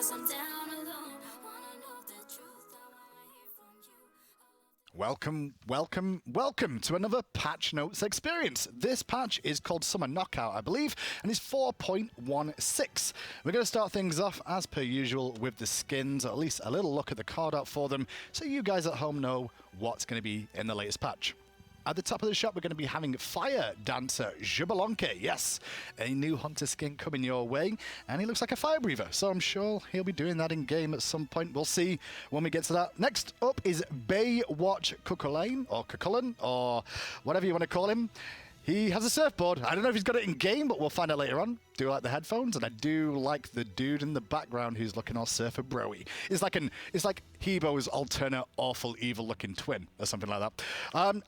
'cause I'm down alone. Wanna know the truth, I wanna hear from you. Welcome to another Patch Notes experience. This patch is called Summer Knockout, I believe, and is 4.16. We're going to start things off, as per usual, with the skins, or at least a little look at the card art for them, so you guys at home know what's going to be in the latest patch. At the top of the shop, we're going to be having Fire Dancer Jubalonke. Yes, a new Hunter skin coming your way, and he looks like a fire breather, so I'm sure he'll be doing that in game at some point. We'll see when we get to that. Next up is Baywatch Cuculain, or Cucullin, or whatever you want to call him. He has a surfboard. I don't know if he's got it in game, but we'll find out later on. Do like the headphones, and I do like the dude in the background who's looking all surfer broy. It's like Hebo's alternate awful evil looking twin or something like that.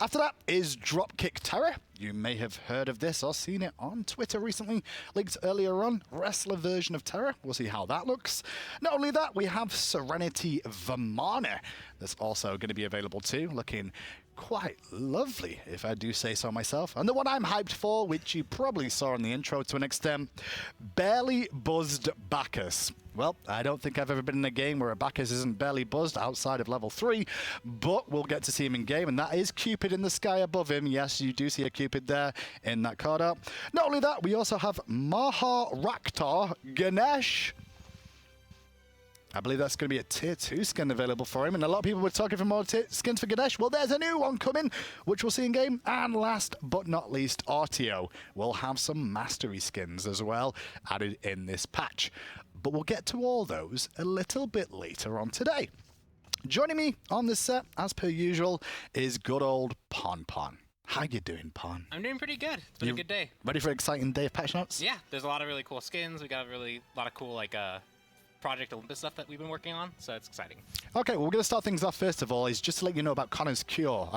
After that is Dropkick Terror. You may have heard of this or seen it on Twitter recently. Linked earlier on, wrestler version of Terror. We'll see how that looks. Not only that, we have Serenity Vamana. That's also going to be available too, looking quite lovely, if I do say so myself. And the one I'm hyped for, which you probably saw in the intro to an extent, Barely Buzzed Bacchus. Well, I don't think I've ever been in a game where a Bacchus isn't barely buzzed outside of level 3, but we'll get to see him in game, and that is Cupid in the sky above him. Yes, you do see a Cupid there in that card art. Not only that, we also have Maharaktar Ganesh. I believe that's going to be a tier 2 skin available for him, and a lot of people were talking for more skins for Ganesh. Well, there's a new one coming, which we'll see in game. And last but not least, Artio will have some mastery skins as well added in this patch. But we'll get to all those a little bit later on today. Joining me on this set, as per usual, is good old Pon Pon. How you doing, Pon? I'm doing pretty good. It's been a good day. Ready for an exciting day of patch notes? Yeah, there's a lot of really cool skins. We got a lot of cool Project Olympus stuff that we've been working on, so it's exciting. Okay, well, we're going to start things off first of all is just to let you know about Connor's Cure.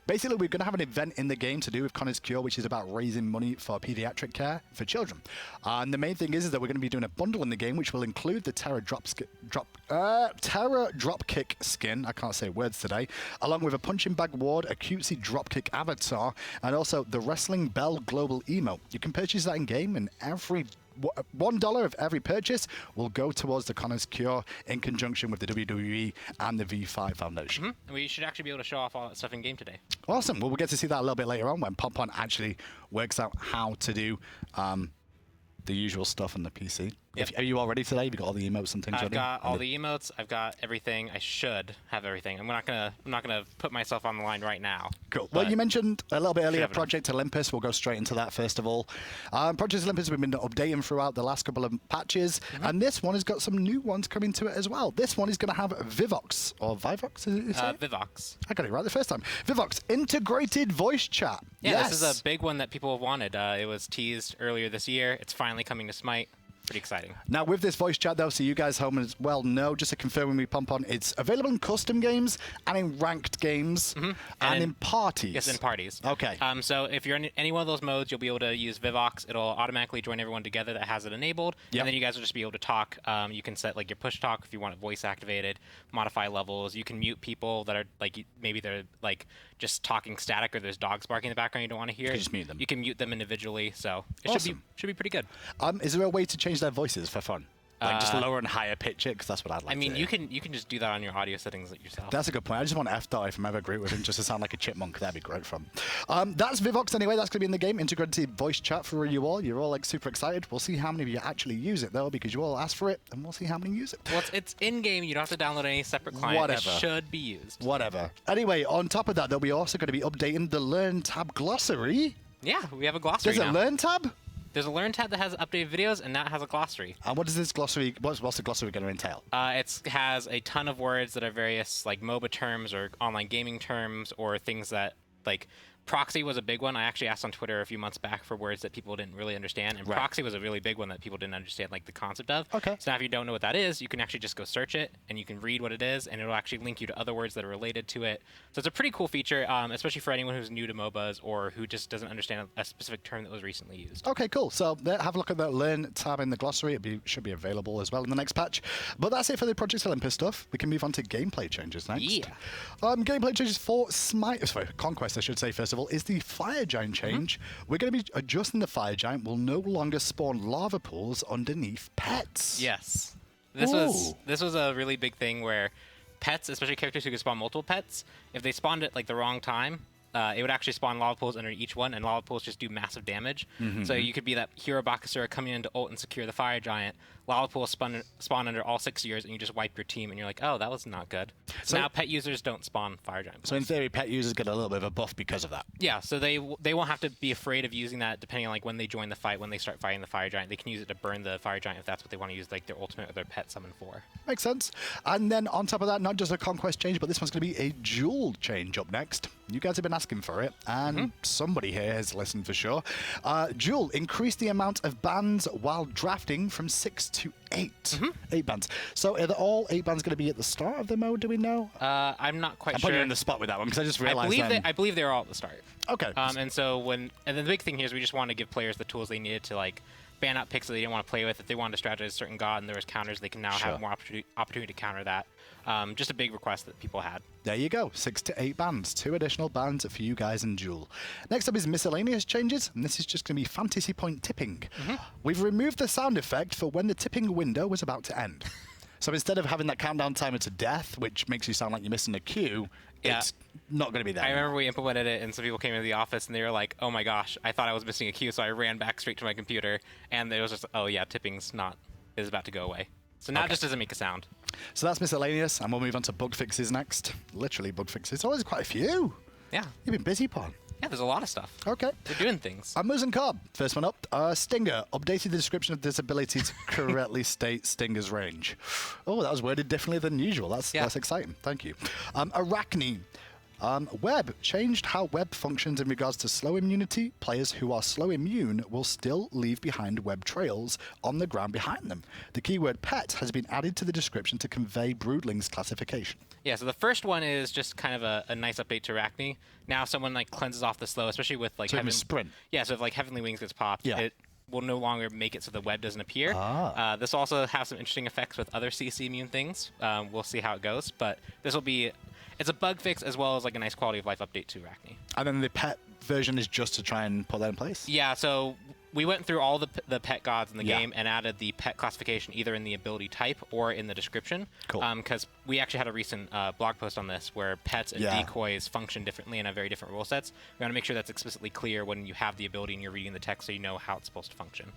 Basically, we're going to have an event in the game to do with Connor's Cure, which is about raising money for pediatric care for children. And the main thing is that we're going to be doing a bundle in the game, which will include the Terror Dropkick skin, I can't say words today, along with a punching bag ward, a cutesy Dropkick avatar, and also the Wrestling Bell Global Emote. You can purchase that in game, and every $1 of every purchase will go towards the Connor's Cure in conjunction with the WWE and the V5 Foundation. And we should actually be able to show off all that stuff in game today. Awesome. Well, we'll get to see that a little bit later on when Pon Pon actually works out how to do the usual stuff on the PC. Yep. Are you all ready today? Have you got all the emotes and things ready? I've got all the emotes. I've got everything. I should have everything. I'm not gonna put myself on the line right now. Cool. Well, you mentioned a little bit earlier Project Olympus. We'll go straight into that first of all. Project Olympus we've been updating throughout the last couple of patches, and this one has got some new ones coming to it as well. This one is going to have Vivox, or Vivox, is it? Vivox. I got it right the first time. Vivox, integrated voice chat. Yeah, yes. This is a big one that people have wanted. It was teased earlier this year. It's finally coming to SMITE. Pretty exciting. Now, with this voice chat, though, so you guys home as well know, just to confirm when we pump on, it's available in custom games and in ranked games and in parties. Yes, in parties. Okay. So if you're in any one of those modes, you'll be able to use Vivox. It'll automatically join everyone together that has it enabled. Yep. And then you guys will just be able to talk. You can set like your push talk if you want it voice activated, modify levels. You can mute people that are like, maybe they're like just talking static or there's dogs barking in the background you don't want to hear. You can just mute them. You can mute them individually. So it should be pretty good. Is there a way to change their voices for fun? Like just lower and higher pitch it, because that's what I'd like. I mean, to you can just do that on your audio settings yourself. That's a good point. I just want F-Dot if I'm ever great with him, just to sound like a chipmunk. That'd be great fun. That's Vivox anyway. That's going to be in the game. Integrated voice chat for you all. You're all like super excited. We'll see how many of you actually use it though, because you all asked for it, and we'll see how many use it. Well, it's in game. You don't have to download any separate client. Whatever. It should be used. Whatever. Anyway, on top of that, though, we're also going to be updating the Learn tab glossary. Yeah, we have a glossary There's now. a Learn tab? There's a Learn tab that has updated videos, and that has a glossary. And what does this glossary? What's the glossary going to entail? It has a ton of words that are various like MOBA terms or online gaming terms or things that like. Proxy was a big one. I actually asked on Twitter a few months back for words that people didn't really understand, and proxy was a really big one that people didn't understand, like the concept of. Okay. So now if you don't know what that is, you can actually just go search it, and you can read what it is, and it'll actually link you to other words that are related to it. So it's a pretty cool feature, especially for anyone who's new to MOBAs or who just doesn't understand a specific term that was recently used. Okay, cool. So have a look at that Learn tab in the glossary. It should be available as well in the next patch. But that's it for the Project Olympus stuff. We can move on to gameplay changes next. Yeah. Gameplay changes for SMITE, sorry, Conquest, I should say, first of all, is the Fire Giant change. We're going to be adjusting the Fire Giant will no longer spawn lava pools underneath pets. Yes. This was a really big thing where pets, especially characters who could spawn multiple pets, if they spawned at like the wrong time, it would actually spawn lava pools under each one, and lava pools just do massive damage. So you could be that hero Bakasura coming in to ult and secure the fire giant. Lava pools spawn under all 6 years, and you just wipe your team, and you're like, oh, that was not good. So now pet users don't spawn fire giant pools. So in theory, pet users get a little bit of a buff because of that. Yeah, so they won't have to be afraid of using that depending on like when they join the fight, when they start fighting the fire giant. They can use it to burn the fire giant if that's what they want to use like their ultimate or their pet summon for. Makes sense. And then on top of that, not just a conquest change, but this one's going to be a duel change up next. You guys have been asking for it, and somebody here has listened for sure. Duel, increase the amount of bans while drafting from 6 to 8. 8 bans. So are all 8 bans going to be at the start of the mode, do we know? I'm not quite I'm sure. putting you on the spot with that one, because I just realized I believe they're all at the start. Okay. And then the big thing here is we just want to give players the tools they needed to like ban out picks that they didn't want to play with. If they wanted to strategize a certain god and there was counters, they can now have more opportunity to counter that. Just a big request that people had. There you go, 6 to 8 bans. 2 additional bans for you guys in Duel. Next up is miscellaneous changes, and this is just going to be fantasy point tipping. We've removed the sound effect for when the tipping window was about to end. So instead of having that countdown timer to death, which makes you sound like you're missing a queue, it's not going to be there. I remember we implemented it, and some people came into the office, and they were like, oh my gosh, I thought I was missing a queue, so I ran back straight to my computer, and it was just, oh yeah, tipping's is about to go away. So now it just doesn't make a sound. So that's miscellaneous, and we'll move on to bug fixes next. Literally bug fixes. Always quite a few. Yeah. You've been busy, Pon. Yeah, there's a lot of stuff. Okay. They're doing things. Moose and Cobb, first one up. Stinger, updated the description of this ability to correctly state Stinger's range. Oh, that was worded differently than usual. That's exciting. Thank you. Arachne. Web changed how web functions in regards to slow immunity. Players who are slow immune will still leave behind web trails on the ground behind them. The keyword pet has been added to the description to convey Broodling's classification. Yeah, so the first one is just kind of a nice update to Arachne. Now someone like cleanses off the slow, especially with like sprint. Yeah, so if like Heavenly Wings gets popped, it will no longer make it so the web doesn't appear. This also has some interesting effects with other CC immune things. We'll see how it goes, but this will be... It's a bug fix as well as like a nice quality of life update to Arachne. And then the pet version is just to try and put that in place? Yeah, so we went through all the pet gods in the game and added the pet classification either in the ability type or in the description. Cool. Because we actually had a recent blog post on this where pets and decoys function differently and have very different rule sets. We want to make sure that's explicitly clear when you have the ability and you're reading the text so you know how it's supposed to function.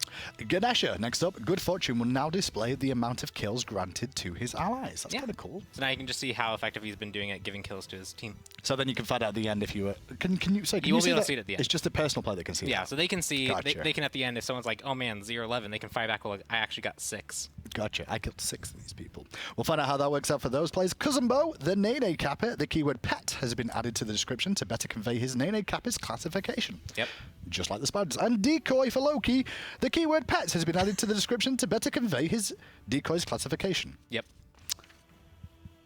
Ganesha, next up. Good Fortune will now display the amount of kills granted to his allies. That's kind of cool. So now you can just see how effective he's been doing at giving kills to his team. So then you can find out at the end if you were... Can you say? You will be able to see it at the end. It's just the personal player that can see it. Yeah, so they can see... They can at the end, if someone's like, oh man, 0-11, they can fire back, well, I actually got 6. Gotcha. I killed 6 of these people. We'll find out how that works out for those players. Kuzumbo, the Nene Kappa, the keyword pet has been added to the description to better convey his Nene Kappa's classification. Yep. Just like the Spuds. And Decoy for Loki, the keyword pet has been added to the description to better convey his decoy's classification. Yep.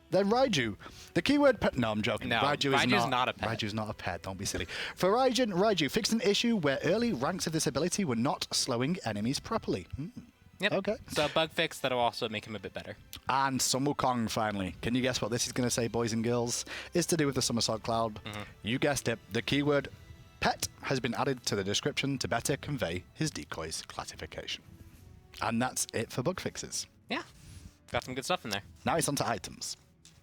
Then Raiju, the keyword pet. No, I'm joking. No, Raiju's not a pet. Raiju's not a pet. Don't be silly. For Raiju fixed an issue where early ranks of this ability were not slowing enemies properly. Yep. Okay. So a bug fix that'll also make him a bit better. And Sun Wukong finally. Can you guess what this is going to say, boys and girls? It's to do with the Somersault Cloud. You guessed it. The keyword pet has been added to the description to better convey his decoy's classification. And that's it for bug fixes. Yeah. Got some good stuff in there. Now it's on to items.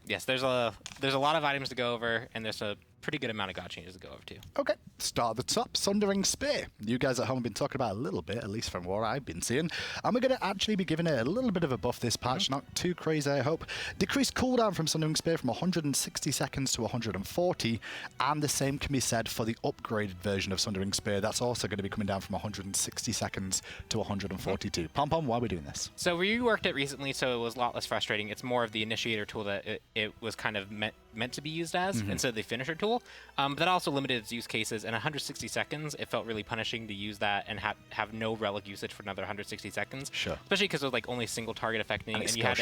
Yes, there's a lot of items to go over, and there's a pretty good amount of god changes to go over too. Okay, start at the top. Sundering Spear. You guys at home have been talking about a little bit, at least from what I've been seeing. And we're going to actually be giving it a little bit of a buff this patch, not too crazy, I hope. Decreased cooldown from Sundering Spear from 160 seconds to 140, and the same can be said for the upgraded version of Sundering Spear. That's also going to be coming down from 160 seconds to 142. Pom Pom, why are we doing this? So we reworked it recently, so it was a lot less frustrating. It's more of the initiator tool that it was kind of meant to be used as instead of the finisher tool. But that also limited its use cases. And 160 seconds, it felt really punishing to use that and have no relic usage for another 160 seconds. Sure. Especially because it was like only single target affecting, and you had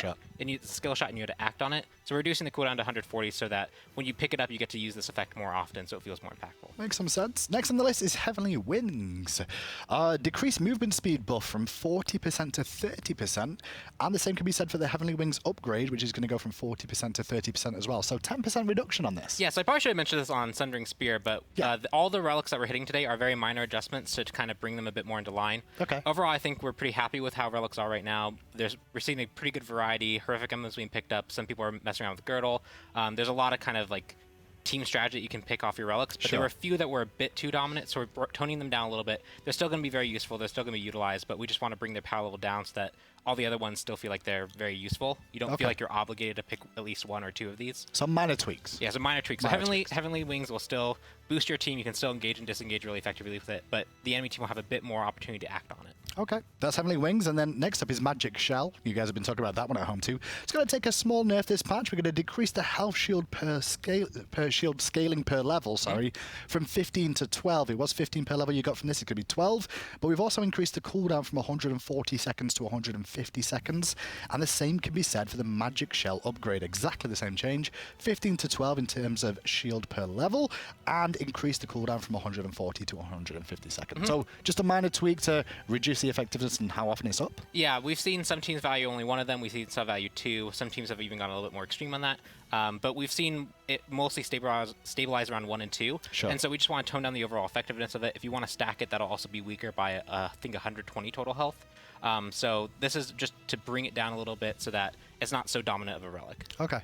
skill shot, and you had to act on it. So we're reducing the cooldown to 140 so that when you pick it up, you get to use this effect more often, so it feels more impactful. Makes some sense. Next on the list is Heavenly Wings. Decreased movement speed buff from 40% to 30%, and the same can be said for the Heavenly Wings upgrade, which is going to go from 40% to 30% as well. So 10% reduction on this. Yeah, so I probably should have mentioned this on Sundering Spear, but Yeah. all the relics that we're hitting today are very minor adjustments to kind of bring them a bit more into line. Okay. Overall, I think we're pretty happy with how relics are right now. We're seeing a pretty good variety. Horrific emblems being picked up. Some people are messing around with Girdle. There's a lot of kind of like team strategy that you can pick off your relics, but there were a few that were a bit too dominant, so we're toning them down a little bit. They're still going to be very useful. They're still going to be utilized, but we just want to bring their power level down so that all the other ones still feel like they're very useful. You don't feel like you're obligated to pick at least one or two of these. Some minor tweaks. Yeah, some minor tweaks. So Heavenly Wings will still boost your team. You can still engage and disengage really effectively with it, but the enemy team will have a bit more opportunity to act on it. Okay, that's Heavenly Wings, and then next up is Magic Shell. You guys have been talking about that one at home too. It's going to take a small nerf this patch. We're going to decrease the health shield per shield scaling per level, from 15 to 12. It was 15 per level you got from this. It's going to be 12, but we've also increased the cooldown from 140 seconds to 150 seconds, and the same can be said for the Magic Shell upgrade. Exactly the same change, 15 to 12 in terms of shield per level, and increase the cooldown from 140 to 150 seconds. So just a minor tweak to reduce the effectiveness and how often it's up. Yeah, we've seen some teams value only one of them. We've seen some value two. Some teams have even gone a little bit more extreme on that. But we've seen it mostly stabilize around 1 and 2. Sure. And so we just want to tone down the overall effectiveness of it. If you want to stack it, that'll also be weaker by, I think, 120 total health. So this is just to bring it down a little bit so that it's not so dominant of a relic. Okay.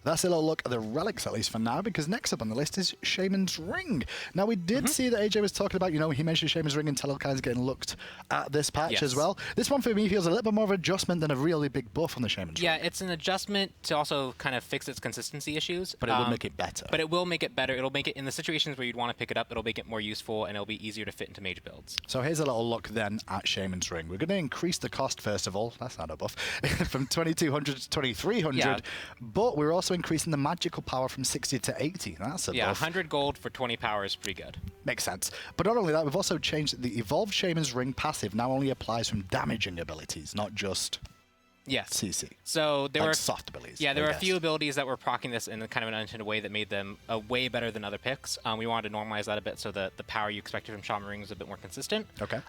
That's a little look at the relics, at least for now, because next up on the list is Shaman's Ring. Now, we did see that AJ was talking about, he mentioned Shaman's Ring and Telekind's getting looked at this patch as well. This one for me feels a little bit more of an adjustment than a really big buff on the Shaman's Ring. Yeah, it's an adjustment to also kind of fix its consistency issues. But it would make it better. But it will make it better. It'll make it, in the situations where you'd want to pick it up, it'll make it more useful, and it'll be easier to fit into mage builds. So here's a little look then at Shaman's Ring. We're going to increase the cost, first of all. That's not a buff. From 2,200 to 2,300. Yeah. But we're also increasing the magical power from 60 to 80. That's a buff. 100 gold for 20 power is pretty good. Makes sense. But not only that, we've also changed the Evolved Shaman's Ring passive now only applies from damaging abilities, not just CC. So there were soft abilities. Yeah, there were a few abilities that were proccing this in kind of an unintended way that made them way better than other picks. We wanted to normalize that a bit so that the power you expected from Shaman Ring was a bit more consistent. Okay.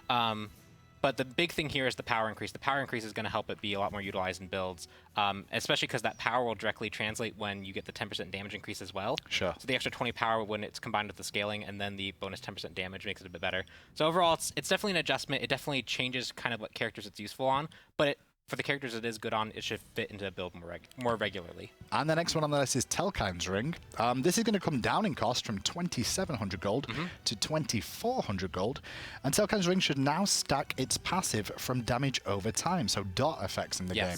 But the big thing here is the power increase. The power increase is going to help it be a lot more utilized in builds, especially because that power will directly translate when you get the 10% damage increase as well. Sure. So the extra 20 power when it's combined with the scaling, and then the bonus 10% damage makes it a bit better. So overall, it's definitely an adjustment. It definitely changes kind of what characters it's useful on, but for the characters it is good on, it should fit into a build more regularly. And the next one on the list is Telekind's Ring. This is going to come down in cost from 2,700 gold to 2,400 gold. And Telekind's Ring should now stack its passive from damage over time, so dot effects in the game.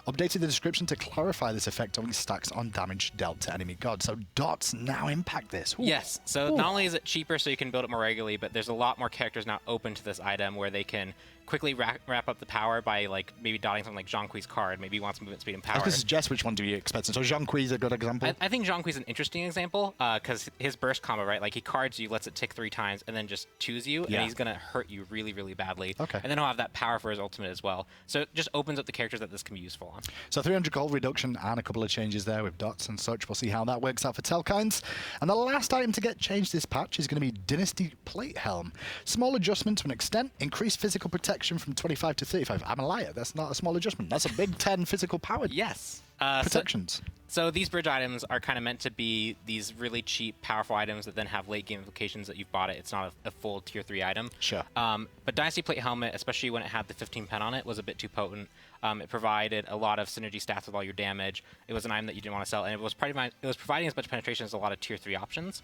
Updated the description to clarify this effect only stacks on damage dealt to enemy gods. So dots now impact this. Ooh. Yes, so not only is it cheaper so you can build it more regularly, but there's a lot more characters now open to this item where they can quickly wrap up the power by like maybe dotting something like Jean-Qui's card. Maybe he wants movement speed and power. I was going to suggest which one do you expect. So Jean-Qui's a good example? I think Jean-Qui's an interesting example because his burst combo, right? Like he cards you, lets it tick 3 times, and then just choose you, and he's going to hurt you really, really badly. Okay. And then he'll have that power for his ultimate as well. So it just opens up the characters that this can be useful on. So 300 gold reduction and a couple of changes there with dots and such. We'll see how that works out for Telekind's. And the last item to get changed this patch is going to be Dynasty Plate Helm. Small adjustment to an extent. Increased physical protection from 25 to 35. I'm a liar. That's not a small adjustment. That's a big 10 physical power protections. So these bridge items are kind of meant to be these really cheap, powerful items that then have late game implications that you've bought it. It's not a full tier 3 item. Sure. But Dynasty Plate Helmet, especially when it had the 15 pen on it, was a bit too potent. It provided a lot of synergy stats with all your damage. It was an item that you didn't want to sell, and it was providing as much penetration as a lot of tier 3 options.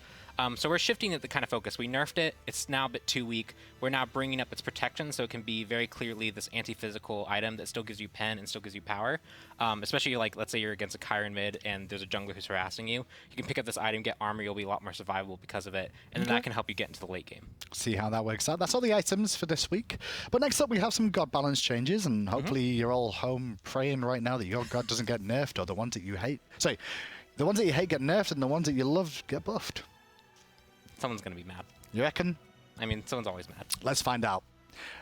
So we're shifting the kind of focus. We nerfed it. It's now a bit too weak. We're now bringing up its protection, so it can be very clearly this anti-physical item that still gives you pen and still gives you power. Especially like, let's say you're against a Chiron mid and there's a jungler who's harassing you. You can pick up this item, get armor, you'll be a lot more survivable because of it, and then that can help you get into the late game. See how that works out. That's all the items for this week. But next up, we have some god balance changes, and hopefully you're all home praying right now that your god doesn't get nerfed, or the ones that you hate. Sorry, the ones that you hate get nerfed, and the ones that you love get buffed. Someone's going to be mad. You reckon? I mean, someone's always mad. Let's find out.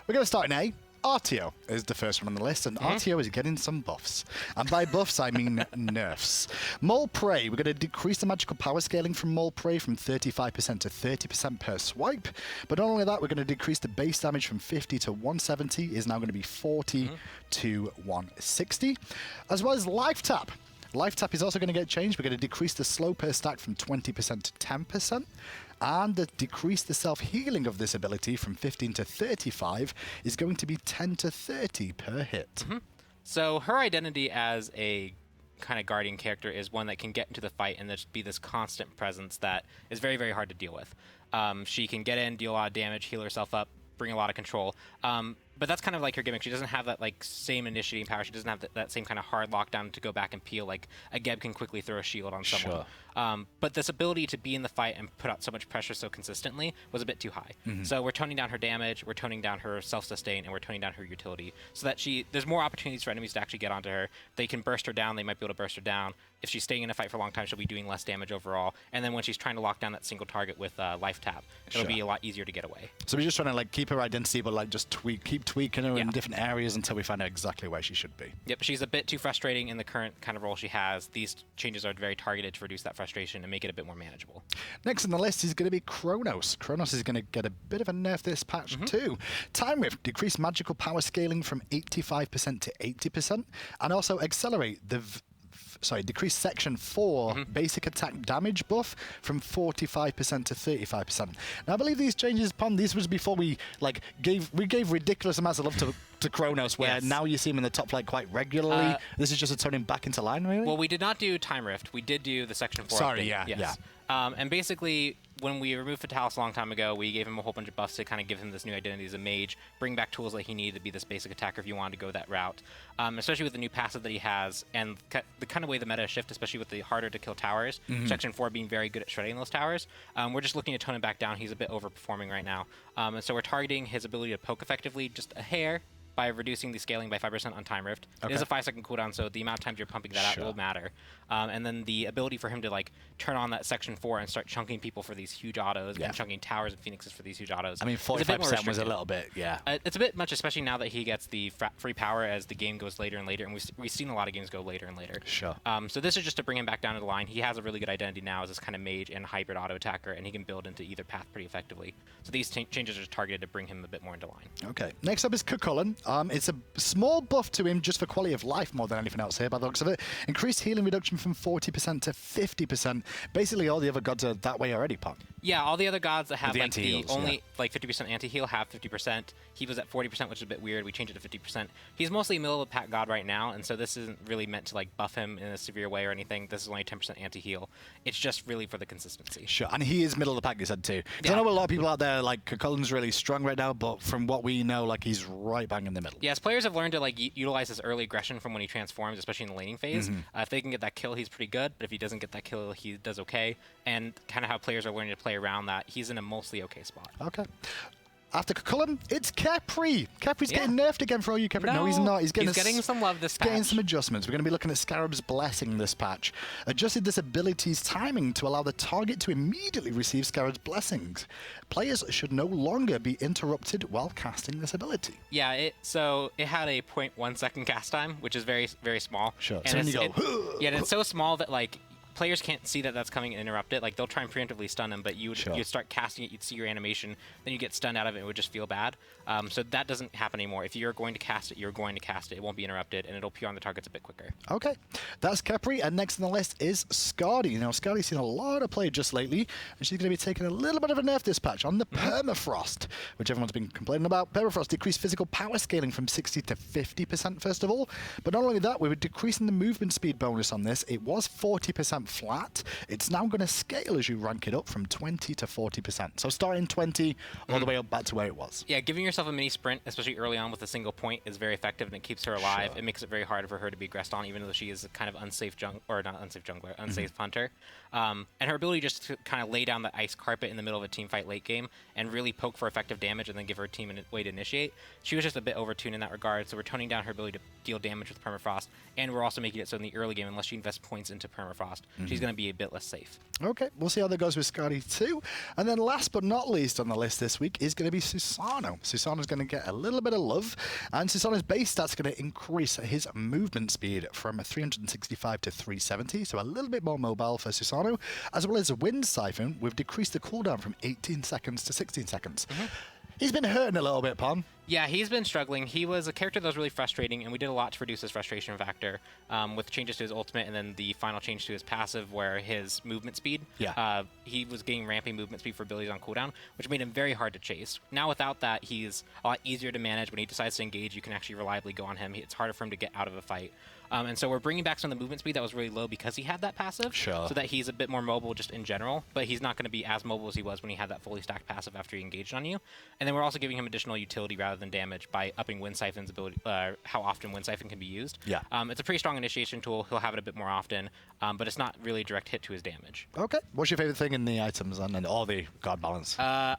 We're going to start in A. Artio is the first one on the list, and Artio is getting some buffs. And by buffs, I mean nerfs. Mole Prey, we're going to decrease the magical power scaling from Mole Prey from 35% to 30% per swipe. But not only that, we're going to decrease the base damage from 50 to 170, is now going to be 40 to 160. As well as Life Tap. Life tap is also going to get changed. We're going to decrease the slow per stack from 20% to 10%. And decrease the self-healing of this ability from 15 to 35 is going to be 10 to 30 per hit. So her identity as a kind of guardian character is one that can get into the fight and just be this constant presence that is very, very hard to deal with. She can get in, deal a lot of damage, heal herself up, bring a lot of control. But that's kind of like her gimmick. She doesn't have that like same initiating power. She doesn't have that same kind of hard lockdown to go back and peel. Like a Geb can quickly throw a shield on someone. But this ability to be in the fight and put out so much pressure so consistently was a bit too high. So we're toning down her damage, we're toning down her self-sustain, and we're toning down her utility so that there's more opportunities for enemies to actually get onto her. They can burst her down. They might be able to burst her down. If she's staying in a fight for a long time, she'll be doing less damage overall. And then when she's trying to lock down that single target with life tap, it'll be a lot easier to get away. So we're just trying to like keep her identity, but like just keep tweaking her in different areas until we find out exactly where she should be. Yep, she's a bit too frustrating in the current kind of role she has. These changes are very targeted to reduce that frustration and make it a bit more manageable. Next on the list is going to be Kronos. Kronos is going to get a bit of a nerf this patch too. Time Rift, decrease magical power scaling from 85% to 80%, and also accelerate the decrease section 4 basic attack damage buff from 45% to 35%. Now I believe these changes these was before we gave ridiculous amounts of love to Kronos, where now you see him in the top flight quite regularly. This is just a turning back into line, really? Well, we did not do Time Rift. We did do the section 4 Sorry, update. yeah. And basically, when we removed Fatalis a long time ago, we gave him a whole bunch of buffs to kind of give him this new identity as a mage, bring back tools that he needed to be this basic attacker if you wanted to go that route. Especially with the new passive that he has, and the kind of way the meta shift, especially with the harder to kill towers, section 4 being very good at shredding those towers, we're just looking to tone him back down. He's a bit overperforming right now. And so we're targeting his ability to poke effectively just a hair, by reducing the scaling by 5% on Time Rift. It is a 5-second cooldown, so the amount of times you're pumping that out will matter. And then the ability for him to turn on that section 4 and start chunking people for these huge autos and chunking towers and phoenixes for these huge autos. I mean, 45% was a little bit, it's a bit much, especially now that he gets the free power as the game goes later and later, and we've seen a lot of games go later and later. So this is just to bring him back down to the line. He has a really good identity now as this kind of mage and hybrid auto attacker, and he can build into either path pretty effectively. So these changes are targeted to bring him a bit more into line. Okay. Next up is Cucullin. It's a small buff to him just for quality of life more than anything else here by the looks of it. Increased healing reduction from 40% to 50%. Basically all the other gods are that way already, Pop. Yeah, all the other gods that have the only 50% anti-heal have 50%. He was at 40%, which is a bit weird. We changed it to 50%. He's mostly middle of the pack god right now, and so this isn't really meant to buff him in a severe way or anything. This is only 10% anti-heal. It's just really for the consistency. And he is middle of the pack, you said too. I know a lot of people out there Cucullin's really strong right now, but from what we know, he's right bang in the middle. Yes, players have learned to utilize his early aggression from when he transforms, especially in the laning phase. If they can get that kill, he's pretty good, but if he doesn't get that kill, he does okay. And kind of how players are learning to play around that, he's in a mostly okay spot. Okay. After Cucullin, it's Khepri. Khepri's getting nerfed again for all you Khepri. No, he's not. He's getting some love this patch. Getting some adjustments. We're going to be looking at Scarab's Blessing this patch. Adjusted this ability's timing to allow the target to immediately receive Scarab's Blessings. Players should no longer be interrupted while casting this ability. Yeah, so it had a 0.1 second cast time, which is very, very small. Sure. And so when you go, and it's so small that players can't see that that's coming and interrupt it. They'll try and preemptively stun them, but you'd start casting it, you'd see your animation, then you get stunned out of it, and it would just feel bad. So that doesn't happen anymore. If you're going to cast it, you're going to cast it. It won't be interrupted, and it'll appear on the targets a bit quicker. Okay, that's Khepri, and next on the list is Skadi. Now, Skadi's seen a lot of play just lately, and she's going to be taking a little bit of a nerf this patch on the Permafrost, which everyone's been complaining about. Permafrost decreased physical power scaling from 60 to 50% first of all, but not only that, we were decreasing the movement speed bonus on this. It was 40% flat. It's now going to scale as you rank it up from 20 to 40%. So starting 20 all the way up back to where it was. Yeah, giving yourself a mini sprint, especially early on with a single point, is very effective, and it keeps her alive. It makes it very hard for her to be aggressed on, even though she is a kind of unsafe hunter. And her ability just to kind of lay down the ice carpet in the middle of a team fight late game and really poke for effective damage and then give her team a way to initiate. She was just a bit overtuned in that regard, so we're toning down her ability to deal damage with Permafrost, and we're also making it so in the early game, unless she invests points into Permafrost, she's going to be a bit less safe. Okay, we'll see how that goes with Skadi too. And then last but not least on the list this week is going to be Susano. Susano's going to get a little bit of love, and Susano's base stat's going to increase his movement speed from 365 to 370, so a little bit more mobile for Susano, as well as Wind Siphon. We've decreased the cooldown from 18 seconds to 16 seconds. He's been hurting a little bit, Pon. Yeah, he's been struggling. He was a character that was really frustrating, and we did a lot to reduce his frustration factor with changes to his ultimate and then the final change to his passive where his movement speed. Yeah. He was getting ramping movement speed for abilities on cooldown, which made him very hard to chase. Now without that, he's a lot easier to manage. When he decides to engage, you can actually reliably go on him. It's harder for him to get out of a fight. And so we're bringing back some of the movement speed that was really low because he had that passive, Sure. so that he's a bit more mobile just in general, but he's not going to be as mobile as he was when he had that fully stacked passive after he engaged on you. And then we're also giving him additional utility rather than damage by upping Wind Siphon's ability, how often Wind Siphon can be used. Yeah. It's a pretty strong initiation tool. He'll have it a bit more often, but it's not really a direct hit to his damage. Okay. What's your favorite thing in the items and all the guard balance? I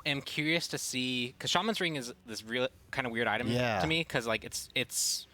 am curious to see, because Shaman's Ring is this real kind of weird item to me, because like it's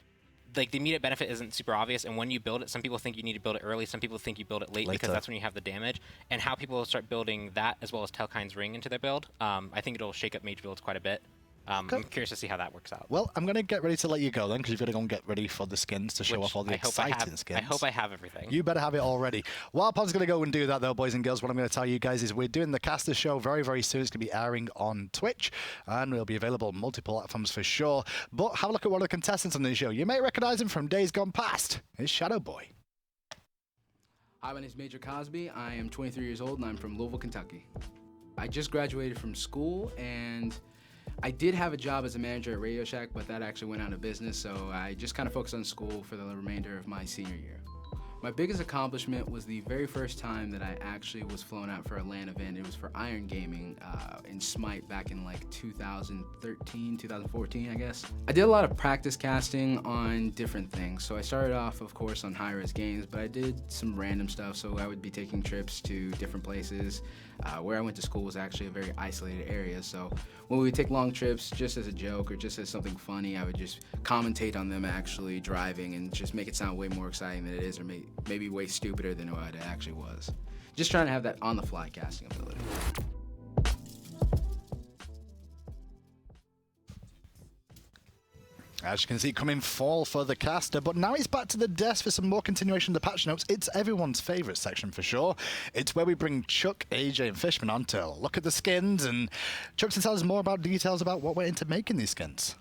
like the immediate benefit isn't super obvious, and when you build it, some people think you need to build it early, some people think you build it late because that's when you have the damage, and how people start building that as well as Telkine's Ring into their build, I think it'll shake up mage builds quite a bit. I'm curious to see how that works out. Well, I'm going to get ready to let you go then, because you've got to go and get ready for the skins to show off all the exciting skins. I hope I have everything. You better have it all ready. While Pon's going to go and do that, though, boys and girls, what I'm going to tell you guys is we're doing the caster show very, very soon. It's going to be airing on Twitch, and it'll be available on multiple platforms for sure. But have a look at one of the contestants on the show. You may recognize him from days gone past. It's Shadow Boy. Hi, my name is Major Cosby. I am 23 years old, and I'm from Louisville, Kentucky. I just graduated from school, and I did have a job as a manager at Radio Shack, but that actually went out of business, so I just kind of focused on school for the remainder of my senior year. My biggest accomplishment was the very first time that I actually was flown out for a LAN event. It was for Iron Gaming in SMITE back in like 2013, 2014, I guess. I did a lot of practice casting on different things. So I started off, of course, on high-res games, but I did some random stuff. So I would be taking trips to different places. Where I went to school was actually a very isolated area. So when we would take long trips, just as a joke or just as something funny, I would just commentate on them actually driving and just make it sound way more exciting than it is, or maybe way stupider than what it actually was. Just trying to have that on-the-fly casting ability. As you can see, coming fall for the caster, but now it's back to the desk for some more continuation of the patch notes. It's everyone's favorite section for sure. It's where we bring Chuck, AJ, and Fishman on to look at the skins, and Chuck can tell us more about details about what went into making these skins.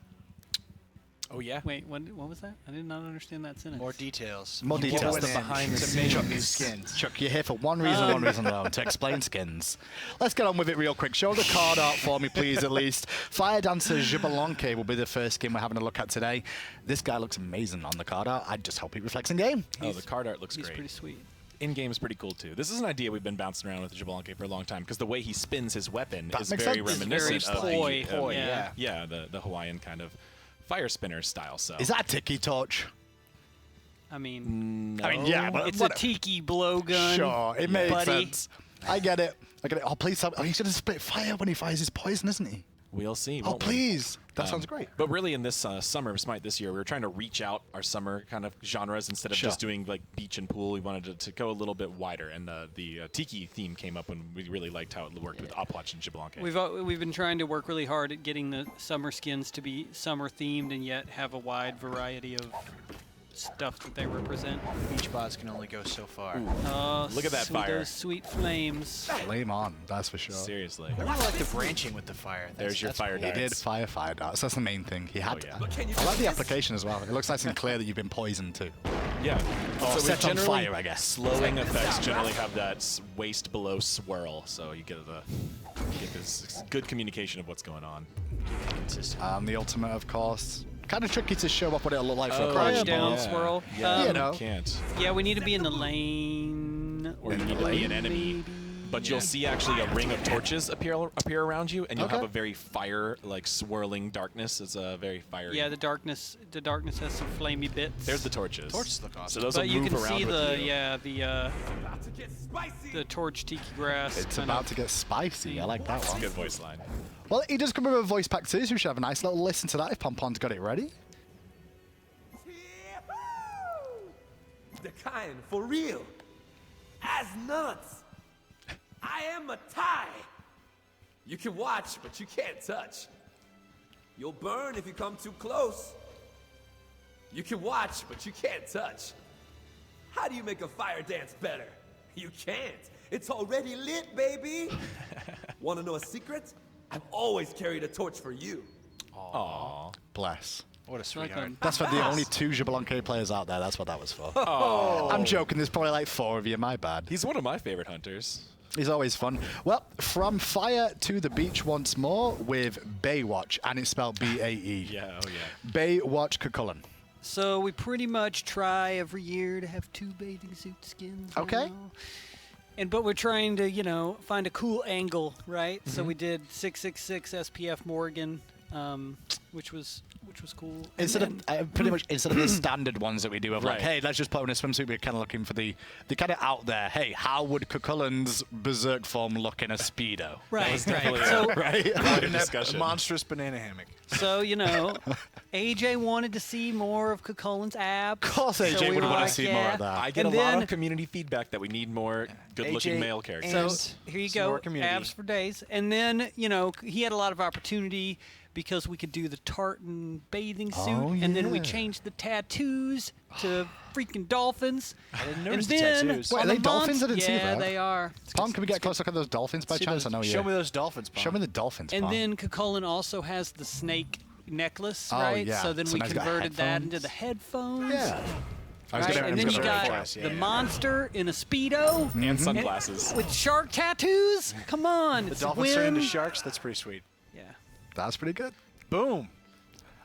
Oh yeah. Wait, what was that? I did not understand that sentence. More details. More details. What was the behind the scenes skins? Chuck, you're here for one reason alone, to explain skins. Let's get on with it real quick. Show the card art for me, please, at least. Fire Dancer Jibalonke will be the first skin we're having a look at today. This guy looks amazing on the card art. I just hope he reflects in game. Oh, the card art looks He's great. pretty sweet. In-game is pretty cool, too. This is an idea we've been bouncing around with Jibalonke for a long time, because the way he spins his weapon That is makes very sense. reminiscent It's of very the... poi, yeah. Yeah, the Hawaiian kind of fire spinner style, so... Is that a tiki torch? I mean, I mean, yeah, but it's a tiki blowgun. Sure, it makes buddy. sense. I get it. Oh, please. Oh, he's going to spit fire when he fires his poison, isn't he? We'll see. Oh, won't we? please. That sounds great. But really, in this summer of SMITE this year, we were trying to reach out our summer kind of genres instead of just doing like beach and pool. We wanted to go a little bit wider, and the tiki theme came up when we really liked how it worked with Opwatch and Jibalonke. We've been trying to work really hard at getting the summer skins to be summer themed and yet have a wide variety of stuff that they represent. Beach bots can only go so far. Oh, Look at that fire. Those sweet flames. Flame on, that's for sure. Seriously. I really like the branching with the fire. There's your fire He darts. did fire darts. That's the main thing. He had. yeah. I like the application as well. It looks nice and clear that you've been poisoned too. Yeah. Or So set on generally, fire, I guess. Slowing effects generally have that waist below swirl, so you get this good communication of what's going on. The ultimate, of course. Kind of tricky to show up what it'll look like for a Crouch crowd. down, yeah. swirl. Yeah, You know. can't. Yeah, we need to be in the lane. Or you need to be an enemy. But you'll see actually a ring of torches appear around you, and you'll have a very fire, like swirling darkness. It's a very fiery. Yeah, the darkness has some flamey bits. There's the torches. Torches look awesome. So those but will you move can around see with the you. the torch tiki grass. It's kind about of to get spicy. I like that It's a one. good voice line. Well, he does come with a voice pack too, so we should have a nice little listen to that if Pompon's got it ready. The kind for real. As nuts. I am a tie. You can watch, but you can't touch. You'll burn if you come too close. You can watch, but you can't touch. How do you make a fire dance better? You can't. It's already lit, baby. Want to know a secret? I've always carried a torch for you. Aw. Bless. What a Like sweetheart. That's for the only 2 Jablonke players out there. That's what that was for. I'm joking. There's probably like 4 of you. My bad. He's one of my favorite hunters. He's always fun. Well, from fire to the beach once more with Baywatch, and it's spelled B-A-E. Yeah, oh yeah. Baywatch Cucullin. So we pretty much try every year to have 2 bathing suit skins. Okay. now. But we're trying to, find a cool angle, right? So we did 666 SPF Morgan, which was cool. Instead of the standard ones that we do of like, Right. hey, let's just put on a swimsuit, we're kind of looking for the kind of out there. Hey, how would Cucullin's berserk form look in a speedo? Right, definitely right. So, Right? Quite a In that discussion. monstrous banana hammock. so AJ wanted to see more of Cucullin's abs. Of course, AJ so we would were want to like, see more of that. I get And a lot then- of community feedback that we need more good-looking AJ male characters. So And here you some go, more community. abs for days. And then, he had a lot of opportunity because we could do the tartan bathing suit. Oh, And then we yeah. changed the tattoos to freaking dolphins. I didn't And notice the then tattoos. Wait, are on they the dolphins? I month- didn't see yeah, that. they are. Pong, can we get a close look at those dolphins by See chance? those- I know you. Show me those dolphins, Pong. Show me the dolphins, And Pong. then Cucullin also has the snake necklace, Oh, right? yeah. So then So we now he's got converted that headphones. into the headphones. Yeah. I was Right? gonna- And I then was you gonna got refer- the monster in a Speedo and sunglasses. with shark tattoos. Come on. The it's dolphins turn into Wim. sharks. That's pretty sweet. Yeah. That's pretty good. Boom.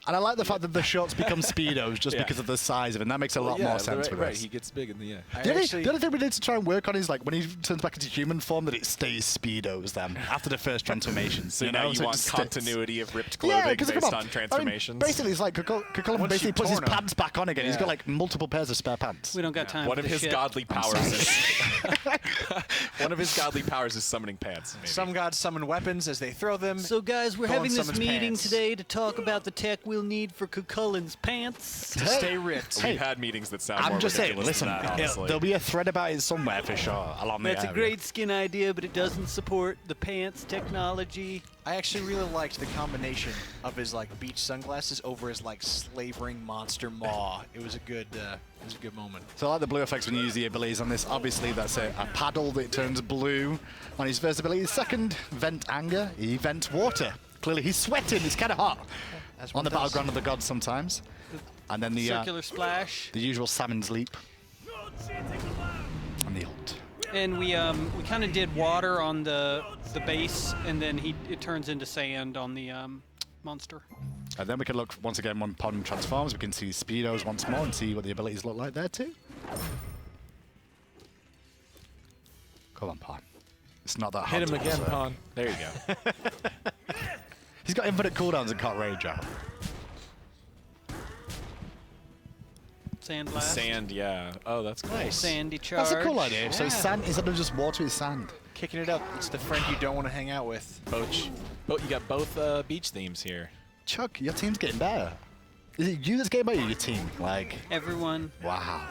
And I like the fact that the shorts become speedos just Yeah. because of the size of it. And that makes a lot yeah, more sense right, with right. this. He gets big in the The other thing we need to try and work on is like when he turns back into human form, that it stays speedos then after the first transformation. So you now know? you So it want just sticks. continuity of ripped Yeah, clothing because based on transformations. basically, it's like Cucullin Once basically you've puts his torn 'em. pants back on again. He's Yeah. got like multiple pairs of spare pants. We don't got time One for of this his shit. godly powers is one of his godly powers is summoning pants. Maybe. Some gods summon weapons as they throw them. So, guys, we're Go on having this someone's meeting pants. today to talk about the tech we'll need for Cucullin's pants. to stay ripped. Hey, We've had meetings that sound I'm more just saying, ridiculous listen, than that, honestly. there'll be a thread about it somewhere for sure along the That's a area. great skin idea, but it doesn't support the pants technology. I actually really liked the combination of his beach sunglasses over his slavering monster maw. It was a good moment. So I like the blue effects when you use the abilities on this. Obviously, that's a paddle that turns blue on his first ability. Second, vent anger, he vents water. Clearly, he's sweating. It's kind of hot That's on what the it does. battleground of the gods sometimes. And then the Circular splash. the usual salmon's leap and the ult. And we kind of did water on the base, and then it turns into sand on the monster. And then we can look once again when Pond transforms. We can see speedos once more and see what the abilities look like there too. Come on, Pond. It's not that hard. Hit him to again, answer. Pon. There you go. He's got infinite cooldowns and can't rage out. Sand blast. Sand, yeah. Oh, that's cool. Nice. Sandy charge. That's a cool idea. So Yeah. sand instead of just water, it's sand. Kicking it up. It's the friend you don't want to hang out with. You got both beach themes here. Chuck, your team's getting better. Is it you that's getting better or your team? Everyone. Wow.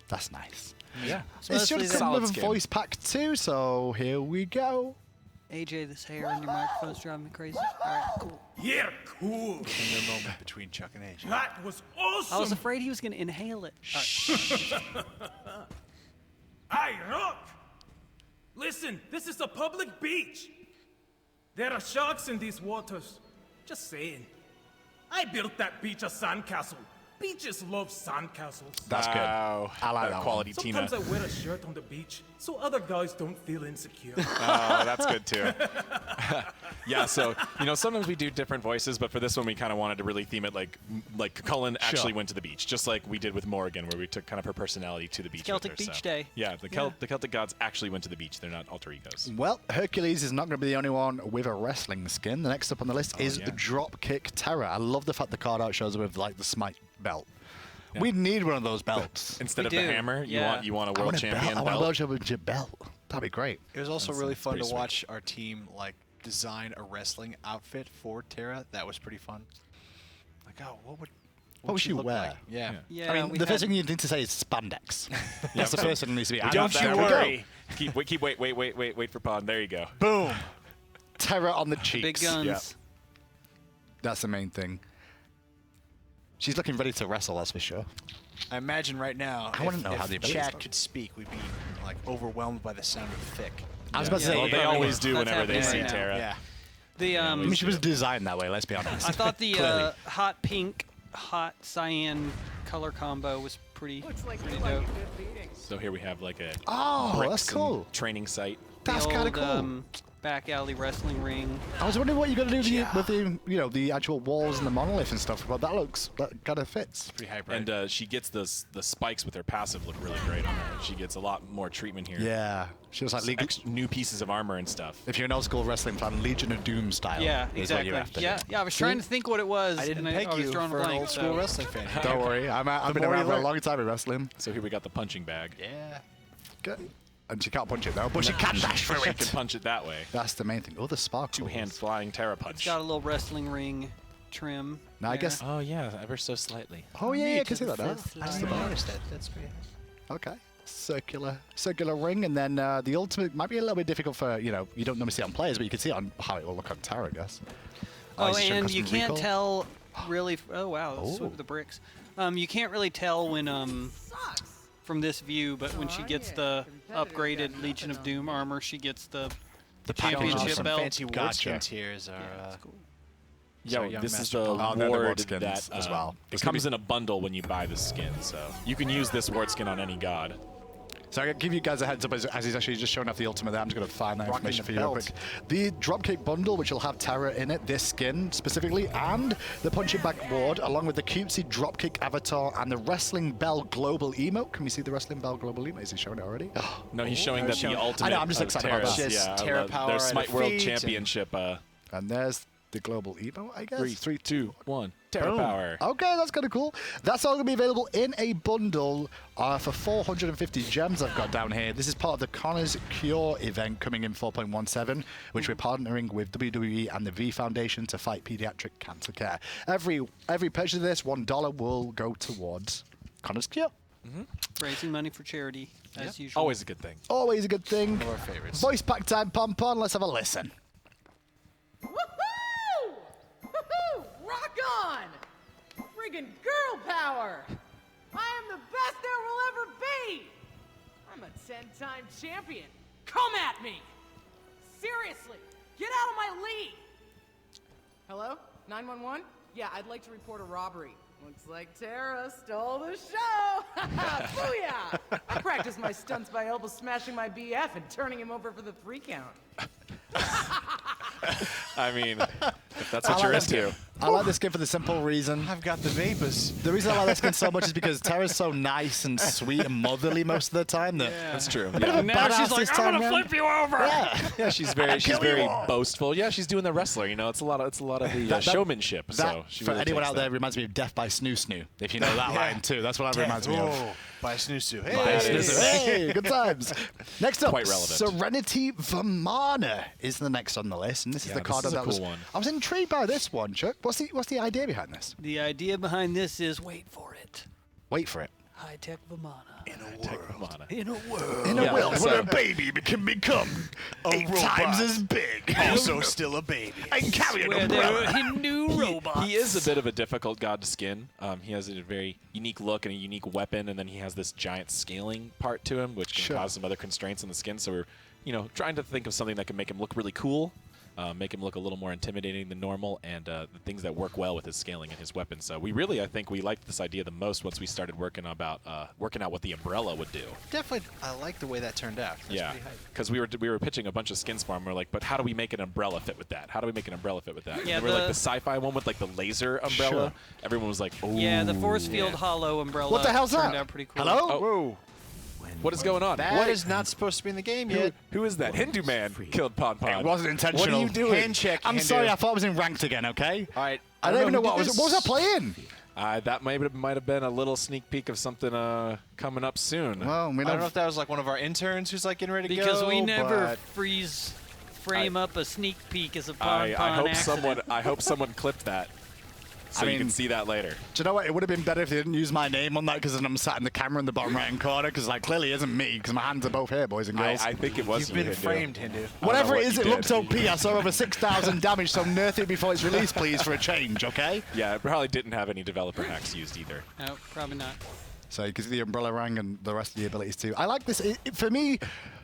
That's nice. Yeah. It's mostly just that- come with Solid a skin. voice pack too, so here we go. AJ, this hair on your microphone's driving me crazy. All right, cool. Yeah, cool. In the moment between Chuck and AJ. That was I was awesome. afraid he was going to inhale it. I rock. Listen, this is a public beach. There are sharks in these waters. Just saying. I built that beach a sandcastle. Beaches love sandcastles. That's good. Wow. I like that quality Tina. Sometimes I wear a shirt on the beach so other guys don't feel insecure. Oh, that's good too. Yeah, so sometimes we do different voices, but for this one we kind of wanted to really theme it like Cucullin actually went to the beach, just like we did with Morrigan, where we took kind of her personality to the beach. Celtic with her, Beach so. Day. Yeah, the Celtic gods actually went to the beach. They're not alter egos. Well, Hercules is not going to be the only one with a wrestling skin. The next up on the list is yeah. the Dropkick Terror. I love the fact the card art shows with the SMITE belt. Yeah. We need one of those belts. Instead We of the do, hammer, yeah. you want a I world want a champion belt. I want a world belt. championship belt. That'd be great. It was also That's really fun to pretty sweet. watch our team design a wrestling outfit for Terra. That was pretty fun. What would would she look wear? like? Yeah. Yeah, I mean, we the first had- thing you need to say is spandex. That's the first thing that needs to be. Don't There you we go. worry. Wait for Pond. There you go. Boom. Terror on the cheeks. Big guns. Yeah. That's the main thing. She's looking ready to wrestle, that's for sure. I imagine right now, I wanna if, know if how the abilities chat look. could speak, we'd be overwhelmed by the sound of thick. I was about to say, Well, they Yeah. always do That's whenever they happening see right now. Terra. Yeah. The I mean, she was designed that way, let's be honest. I thought the Clearly. hot pink, hot cyan color combo was pretty dope. So here we have like a Oh, bricks that's and cool. training site. That's The kind of old, cool. Back alley wrestling ring. I was wondering what you're going to do with the, you know, the actual walls and the monolith and stuff, but that kind of fits. Pretty hybrid. And she gets the spikes with her passive look really great on her. She gets a lot more treatment here. Yeah. She was like New pieces of armor and stuff. if you're an old school wrestling fan, Legion of Doom style. Yeah, is what you're exactly. after. Yeah, I was trying to think what it was. I didn't and peg I was you drawing for a an blank. old school so- wrestling fan. Don't worry. I've been more around you for a learn. long time in wrestling. So here we got the punching bag. Yeah. Good. And she can't punch it though, but she can dash through She it. can punch it that way. That's the main thing. Oh, the sparkles. Two-hand flying Terra It's punch. got a little wrestling ring trim. Now, I there. guess. Oh yeah, ever so slightly. Oh yeah, I can see that now. I didn't even notice that. That's pretty. Okay. Circular ring, and then the ultimate might be a little bit difficult for, you know, you don't normally see it on players, but you can see it on how it will look on Terra, I guess. Oh, Ice Shrimp and Custom you can't Recall. tell really. Oh wow, Oh. swoop the bricks. You can't really tell when from this view, but when she gets the upgraded Legion of Doom armor, she gets the championship Some belt. fancy war Gotcha. skins here is our. That's cool. Yeah, young this is master the Paul. Oh, they're the ward ward skins that as well. It It's gonna comes be- in a bundle when you buy the skin, so you can use this ward skin on any god. So I give you guys a heads up as he's actually just showing off the ultimate there. I'm just going to find that Rocking information the for you real belt. quick. The dropkick bundle, which will have Terra in it, this skin specifically, and the punching bag ward, along with the cutesy dropkick avatar and the wrestling bell global emote. Can we see the wrestling bell global emote? Is he showing it already? No, he's showing that the ultimate. I know, I'm just of excited about Terra's, that. Just Yeah, Terra power their at Smite her World feet and- Championship. And there's the global emote, I guess. 3, 2, 1. Terra Boom. power. Okay, that's kind of cool. That's all going to be available in a bundle for 450 gems I've got down here. This is part of the Connor's Cure event coming in 4.17, which we're partnering with WWE and the V Foundation to fight pediatric cancer care. Every purchase of this, $1 will go towards Connor's Cure. Raising money for charity, as usual. Always a good thing. Always a good thing. One of our favorites. Voice pack time, Pompon. Let's have a listen. Woohoo! Woohoo! Rock on! Friggin' girl power! I am the best there will ever be! I'm a 10-time champion. Come at me! Seriously, get out of my league! Hello? 911? Yeah, I'd like to report a robbery. Looks like Tara stole the show! Booyah! I practiced my stunts by elbow smashing my BF and turning him over for the 3 count. I mean, if that's what you're into. I like this skin for the simple reason. I've got the vapors. The reason I like this skin so much is because Terra's so nice and sweet and motherly most of the time that That's true. bit of a Now badass she's like, this I'm time gonna round. flip you over. Yeah, she's very kill you all. boastful. Yeah, she's doing the wrestler. You know, it's a lot of the That- showmanship. That, so she for really anyone takes out there, that. reminds me of Death by Snoo Snoo. If you know that line too, that's what that reminds me of. Oh, by Snoosu. Hey. That is- Hey, good times. Next up, Quite relevant. Serenity Vamana is the next on the list, and this is Yeah, the this card is a that was. cool one. I was intrigued by this one, Chuck. What's the idea behind this? The idea behind this is, wait for it, Wait for it. high-tech Vamana. Mana. In a world. In a Yeah, world so- where a baby can become 8 times as big, Also still a baby. and carry an Where there umbrella. are new robots. He is a bit of a difficult god to skin. He has a very unique look and a unique weapon, and then he has this giant scaling part to him, which can Sure. cause some other constraints in the skin. So we're, trying to think of something that can make him look really cool, make him look a little more intimidating than normal, and the things that work well with his scaling and his weapon. So I think we liked this idea the most once we started working out what the umbrella would do. Definitely, I like the way that turned out. That's Yeah, pretty hype. because we were pitching a bunch of skins for him. We're like, but how do we make an umbrella fit with that? How do we make an umbrella fit with that? And Yeah, we're like the- the sci-fi one with like the laser umbrella. Sure. Everyone was like, oh, Yeah, the force field hollow umbrella. What the hell's turned that? out pretty cool. Hello? Oh. Whoa. What is going on? That is not supposed to be in the game yet. Who is that? Hindu man killed Pon Pon. It wasn't intentional. What are you doing? Hand check. I'm Hindu. sorry, I thought I was in ranked again, okay? All right. I don't even know who what did was. What was I this. playing? That might have been a little sneak peek of something coming up soon. Well, we I don't know if that was like one of our interns who's like getting ready to Because go. we never but frame up a sneak peek as a I pon hope accident. I hope someone clipped that, so I you can mean- see that later. Do you know what? It would have been better if they didn't use my name on that because then I'm sat in the camera in the bottom right hand corner because like clearly it isn't me because my hands are both here, boys and girls. I think it was You've you, been Hindu. framed, Hindu. I don't Whatever know it what is, you it did. looks OP. I saw over 6,000 damage, so nerf it before it's released, please, for a change, okay? Yeah, it probably didn't have any developer hacks used either. No, probably not. So you can see the umbrella rang and the rest of the abilities too. I like this. For me,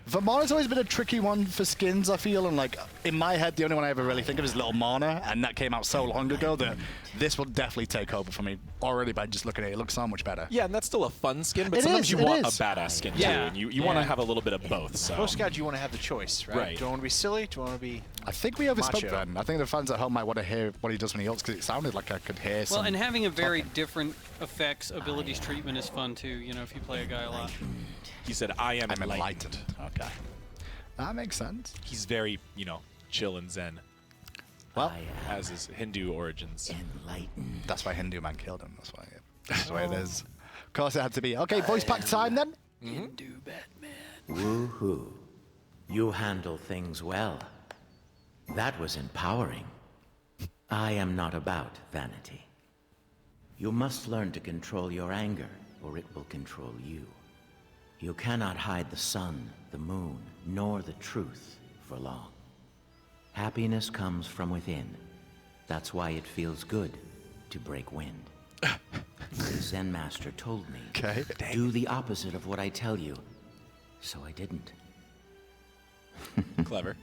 Vermona's always been a tricky one for skins, I feel, and like in my head, the only one I ever really think of is Little Mana, and that came out so long ago that this will definitely take over for me already by just looking at it. It looks so much better. Yeah, and that's still a fun skin, but It sometimes is, you it want is. a badass skin too, Yeah. and you want to have a little bit of both. So. Post Scout, you want to have the choice, right? Right. Do you want to be silly? Do you want to be I think we overspoke Macho. then. I think the fans at home might want to hear what he does when he ults, because it sounded like I could hear some... Well, and having a very different effects, abilities, treatment is fun too. You know, if you play a guy a lot. He said, "I am I'm enlightened." enlightened. Okay. That makes sense. He's very, chill and zen, Well, as his Hindu origins. that's why Hindu man killed him. That's why. That's the way it is. Of course, it had to be. Okay, voice pack time then. Hindu Batman. Woohoo. You handle things well. That was empowering. I am not about vanity. You must learn to control your anger, or it will control you. You cannot hide the sun, the moon, nor the truth for long. Happiness comes from within. That's why it feels good to break wind. The Zen master told me, Okay. do the opposite of what I tell you. So I didn't. Clever.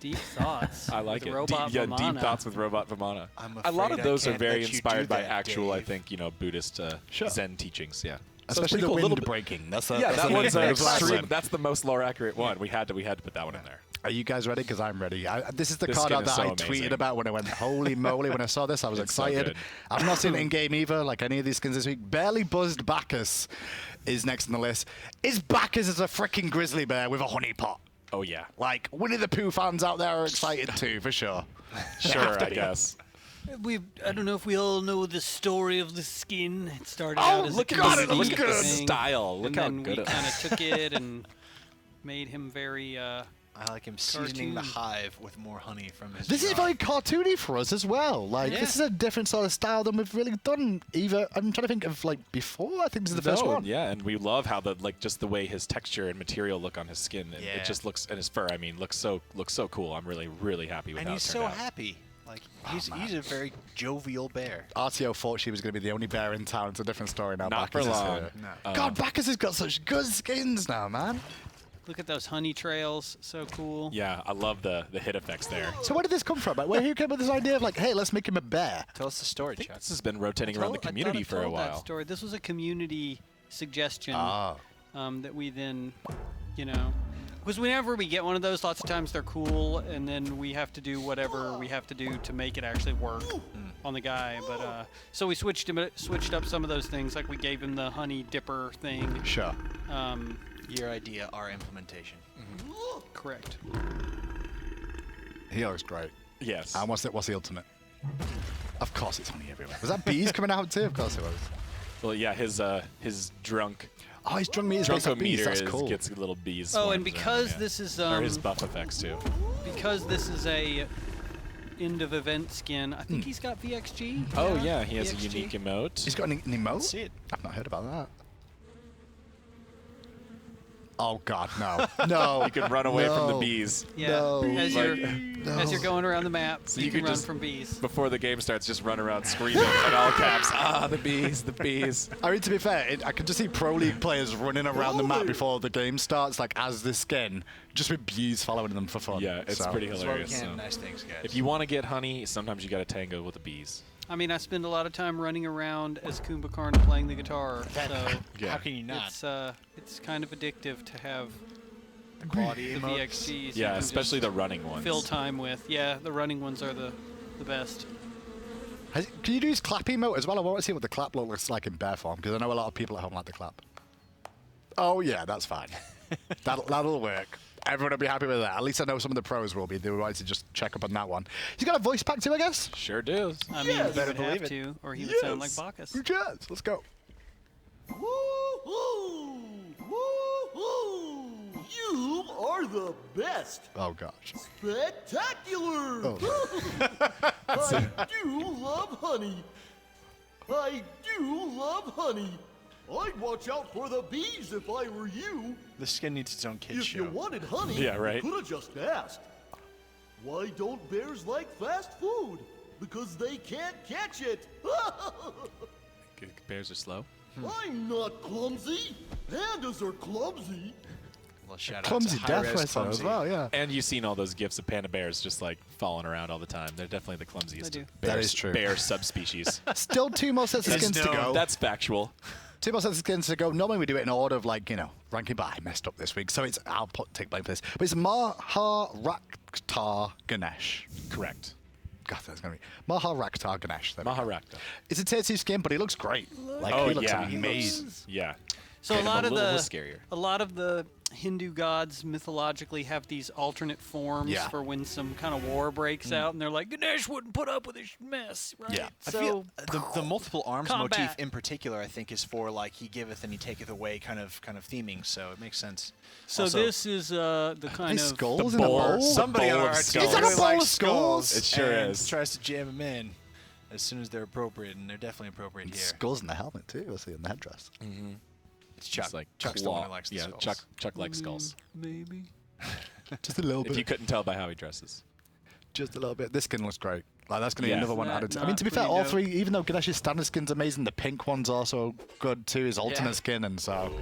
Deep thoughts. I like with it. Robot Deep Vamana. thoughts with Robot Vamana. I'm A lot of afraid I those are can't very let you do inspired by that, actual, I Dave. think, Buddhist Sure. Zen teachings. Yeah. Especially so the it's pretty wind cool. breaking. That's a, Yeah, that's that a one's main an thing. extreme. That's the most lore accurate one. We had to put that one in there. Are you guys ready? Because I'm ready. This is the This card skin out is that so I amazing. tweeted about when I went, holy moly, when I saw this, I was It's so excited. good. I've not seen it in game either, like any of these skins this week. Barely buzzed Bacchus is next on the list. Is Bacchus as a freaking grizzly bear with a honey pot? Oh yeah. Like, Winnie the Pooh fans out there are excited too, for sure. Sure, I guess. I don't know if we all know the story of the skin. It started Oh, out as look a at it, conceit look at the thing, style. Look and how then good we it kind of took it and made him very. I like him seasoning the Cartoon. hive with more honey from his This is jar. very cartoony for us as well. Like, Yeah. this is a different sort of style than we've really done either. I'm trying to think of, like, before. I think this is the first one. Yeah, and we love how just the way his texture and material look on his skin. And Yeah. It just looks, and his fur. I mean, looks so cool. I'm really happy with And how he's it so turned out. happy. Like he's a very jovial bear. RTO thought she was going to be the only bear in town. It's a different story now. Not Bacchus for is long. here. No. God, Bacchus has got such good skins now, man. Look at those honey trails, so cool. Yeah, I love the hit effects there. So where did this come from? Like, who came up with this idea of like, hey, let's make him a bear? Tell us the story, I think Chad. this has been rotating I around the told- I community thought I for a told that while. story. This was a community suggestion Ah. that we then, because whenever we get one of those, lots of times they're cool, and then we have to do whatever we have to do to make it actually work on the guy. But so we switched up some of those things, like we gave him the honey dipper thing. Sure. Your idea, our implementation. Correct. He looks great. Yes. And what's the ultimate? Of course, it's honey everywhere. Was that bees coming out too? Of course it was. Well, yeah, his drunk Oh, he's drunk meat is based on Drunko bees. meter That's cool. gets little bees. Oh, swarms and around because him, yeah. this is or his buff effects too. because this is a end of event skin, I think he's got VXG. Oh yeah, he has a VXG. unique emote. He's got an emote? Let's see it. I've not heard about that. Oh God, no, no! You can run away from the No. bees. Yeah, No. as you're going around the map, So you, you can could run just- from bees. Before the game starts, just run around screaming in all caps. Ah, the bees, the bees. I mean, to be fair, I can just see Pro League players running around the map before the game starts, like as this skin, just with bees following them for fun. Yeah, it's So- pretty That's why we hilarious. can't so. nice things, guys. If you want to get honey, sometimes you got to tango with the bees. I mean, I spend a lot of time running around as Kumbhakarna playing the guitar, so Yeah. How can you not? it's kind of addictive to have Quality the emotes. VXGs. you Yeah, can especially the just running ones. fill time with. Yeah, the running ones are the best. Can you use clap emote as well? I want to see what the clap looks like in bear form, because I know a lot of people at home like the clap. Oh yeah, that's fine. that'll work. Everyone will be happy with that. At least I know some of the pros will be. They were right to just check up on that one. He's got a voice pack too, I guess. Sure do. I mean, he better would believe have it. to, or he would sound like Bacchus. Who cares? Let's go. Woo-hoo! Woo-hoo! You are the best! Oh gosh. Spectacular! Oh. I do love honey. I do love honey. I'd watch out for the bees if I were you. This skin needs its own kids If show. you wanted honey, Yeah, right. you could have just asked. Why don't bears like fast food? Because they can't catch it. Bears are slow. I'm not clumsy. Pandas are clumsy. Well, shout Clumsy out to death Hi-Res whistle as Clumsy. well, yeah. And you've seen all those gifs of panda bears just like falling around all the time. They're definitely the clumsiest. They do. That is true. Bear subspecies. Still 2 more sets of skins to go. That's factual. 2 more sets of skins to go. Normally we do it in order of like, ranking, but I messed up this week. So I'll take blame for this. But it's Maharakta Ganesh. Correct. God, that's going to be Maharakta Ganesh. There we go. Maharakta. It's a tasty skin, but he looks great. Like, Oh, he looks yeah. amazing. Yeah. So Made him a little scarier. a lot of the Hindu gods mythologically have these alternate forms Yeah. for when some kind of war breaks out, and they're like, Ganesh wouldn't put up with this mess, right? Yeah. I So feel the multiple arms Combat. motif in particular, I think, is for like he giveth and he taketh away kind of theming. So it makes sense. So Also, this is the kind These of skulls in a bowl. bowl? somebody bowl on of our skulls. team Is that a really bowl likes of skulls? skulls. It sure and is. Tries to jam them in as soon as they're appropriate, and they're definitely appropriate here. Skulls in the helmet, too. You'll see in the headdress. It's Chuck. It's like Chuck's the claw. one who likes the yeah, skulls. Chuck likes skulls. maybe. Just a little If you couldn't tell by how he dresses. Just a little bit. This skin looks great. Like that's going to be Yeah. another one Isn't added. that I mean, to be fair, not all pretty three, even though Ganesh's standard skin's amazing, the pink one's also good too. His alternate Yeah. skin, and so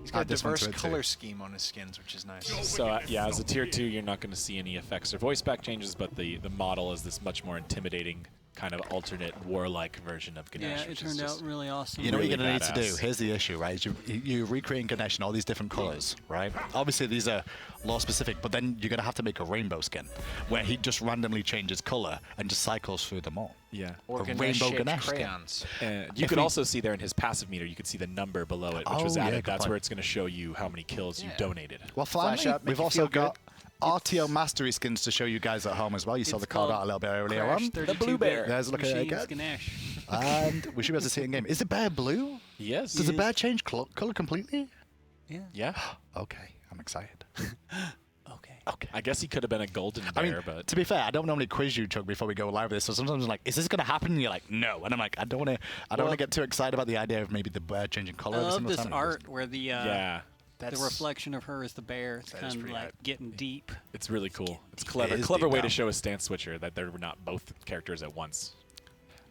He's got a add this one to diverse it, too. color scheme on his skins, which is nice. So yeah, as a tier 2, you're not going to see any effects or voice back changes, but the model is this much more intimidating kind of alternate warlike version of Ganesh. Yeah, it which turned is out just really awesome. You know what Really you're going to need to do? badass. Here's the issue, right? You recreate Ganesh in all these different colors, right? Obviously, these are law specific, but then you're going to have to make a rainbow skin where he just randomly changes color and just cycles through them all. Yeah. Or A rainbow Ganesh-shaped Ganesh skin. crayons. And you If could we- also see there in his passive meter, you could see the number below it, which Oh, was yeah, added. good That's point. where it's going to show you how many kills you Yeah. donated. Well, Flash finally, up, make we've you also feel got RTO Mastery skins to show you guys at home as well. You saw It's the card called out a little bit earlier Crash on. 32 blue bear. bit There's a look at it machines again. Ganesh. And we should be able to see it in game. Is the bear blue? Yes. Does the bear change color completely? Yeah. Okay, I'm excited. Okay. Okay. I guess he could have been a golden bear, I mean, but to be fair, I don't normally quiz you, Chuck, before we go live with this. So sometimes I'm like, "Is this going to happen?" And you're like, "No," and I'm like, "I don't want to get too excited about the idea of maybe the bear changing color." I every love single this time. art where the yeah, the reflection of her is the bear. It's That is kind of pretty like hype. getting deep. it's really cool. It's clever. is Clever deep way down. to show a stance switcher that they're not both characters at once.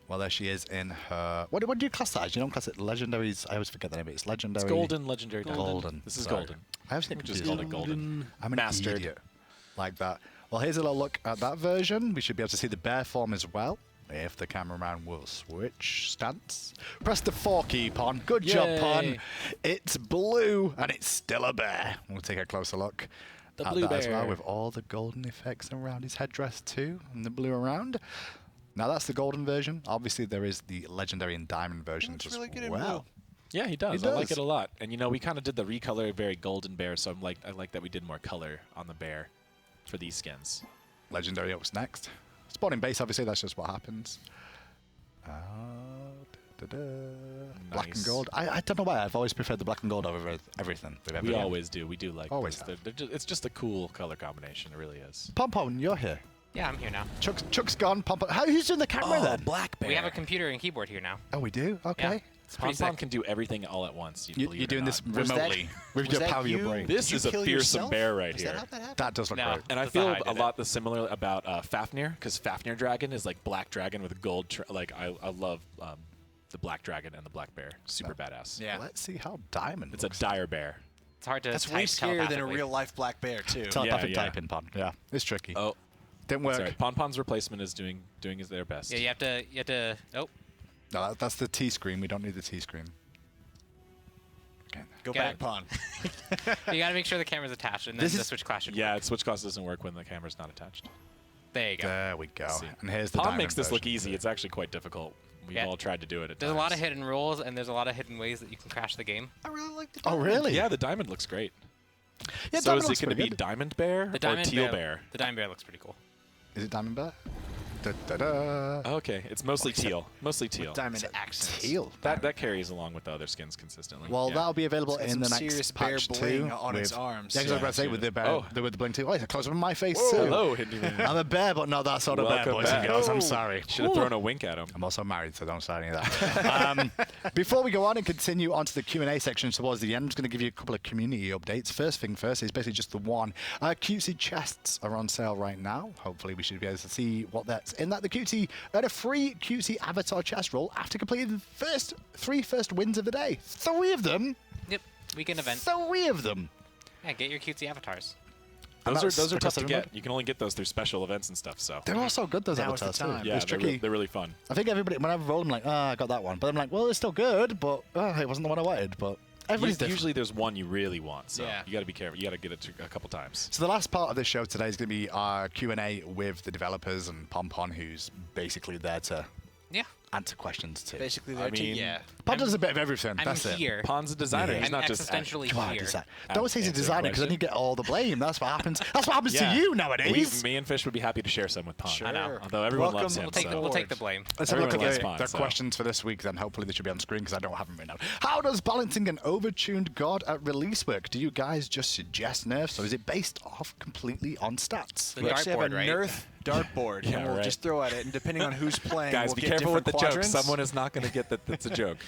Well, there she is in her. What do you class that as? You don't class it legendaries. I always forget the name of it. It's legendary. It's golden, legendary, diamond. Golden. This is Sorry. golden. I always get Which is confused. called a golden. I'm an Mastered. idiot like that. Well, here's a little look at that version. We should be able to see the bear form as well. If the cameraman will switch stance. Press the 4 key, Pon. Good job, Yay. Pon. It's blue, and it's still a bear. We'll take a closer look The at blue that as well, bear. with all the golden effects around his headdress too, and the blue around. Now that's the golden version. Obviously, there is the legendary and diamond versions Looks as really good in well. Yeah, he does. He I like does. it a lot. And you know, we kind of did the recolor very golden bear, so I like that we did more color on the bear for these skins. Legendary up next. Spawning base, obviously, that's just what happens. Black and Nice. gold. I don't know why. I've always preferred the black and gold over everything. we've ever We done. always do. We do like Always this. have. It's just a cool color combination. It really is. Pompon, you're here. Yeah, I'm here now. Chuck's gone. Pompon. Who's doing the camera then? black bear. We have a computer and keyboard here now. Oh, we do? Okay. Yeah. It's pretty Pom sick. can do everything all at once. You're believe it or doing this not. Was that- remotely with was the that power of your you? brain. This Did you is a kill fearsome yourself? bear right Is here. that how that happened? That does look No. great. And I That's not feel how I a did lot the similar about Fafnir, because Fafnir dragon is like black dragon with gold. I love the black dragon and the black bear. Super badass. Yeah. Let's see how diamond It's a looks. dire bear. It's hard to That's type way scarier than a telepathically. real life black bear too. Telepathic Yeah, yeah. typing, Pon. Yeah, it's tricky. Oh, Didn't work. sorry. Ponpon's replacement is doing their best. Yeah, you have to. Oh, No, that's the T screen. We don't need the T screen. Okay. Go Got back, it. Pon. you gotta make sure the camera's attached, and then This the is- switch class should Yeah, work. switch cost doesn't work when the camera's not attached. There you go. There we go. See. And here's the Pom diamond makes this look version. easy. It's actually quite difficult. We've Yeah. all tried to do it at There's a lot of times. hidden rules, and there's a lot of hidden ways that you can crash the game. I really like the. Oh, diamond. really? Yeah, the diamond looks great. Yeah, So diamond is looks it going to pretty be good. diamond bear The or diamond teal bear? The diamond bear looks pretty cool. Is it diamond bear? Da, da, da. Okay, it's mostly teal. Mostly teal. Diamond accents. Teal. That carries along with the other skins consistently. Well, yeah. that'll be available It's got in the some next serious bear patch bling too. on its with- arms. Yeah, 'cause I was about to say Yeah. with the bear, Oh. with the bling too. Oh, it's close up in my face Whoa, too. hello, Hindi. I'm a bear, but not that sort of bear, Welcome boys and back. girls. I'm Oh. sorry. Should have thrown a wink at him. I'm also married, so don't say any of that. Before we go on and continue onto the Q&A section towards the end, I'm just going to give you a couple of community updates. First thing first is basically just the one. Cutesy chests are on sale right now. Hopefully we should be able to see what that's in that. The Cutesy earned a free Cutesy avatar chest roll after completing the three first wins of the day. 3 of them. Yep, weekend event. 3 of them. Yeah, get your cutesy avatars. Those are tough to get. You can only get those through special events and stuff. So They're also good, those Now's the avatars, too. time. yeah, It's tricky. they're really fun. I think everybody, when I roll, I'm like, I got that one. But I'm like, well, it's still good, but it wasn't the one I wanted. But everybody's different. Usually there's one you really want, so Yeah. you got to be careful. You got to get it a couple times. So the last part of this show today is going to be our Q&A with the developers and Pompon, who's basically there to Yeah. answer questions too. Basically, I there to mean, yeah. Pod does a bit of everything. I'm That's here. Pon's a designer. Yeah. He's I'm not just existentially Come on, here. don't say he's a answer a designer because then question. you get all the blame. That's what happens. That's what happens Yeah. to you nowadays. Me and Fish would be happy to share some with Pon. Sure. I know. Although everyone Welcome. loves him. We'll take the blame. Let's have a look Everyone at loves the Pon, so. questions for this week, then hopefully they should be on screen because I don't have them right now. How does balancing an overtuned god at release work? Do you guys just suggest nerfs, or is it based off completely on stats? The We actually have a dartboard, right? Nerf dartboard, Yeah, and we'll right. just throw at it, and depending on who's playing, Guys, we'll be get careful with the different joke. quadrants. Someone is not going to get that that's a joke.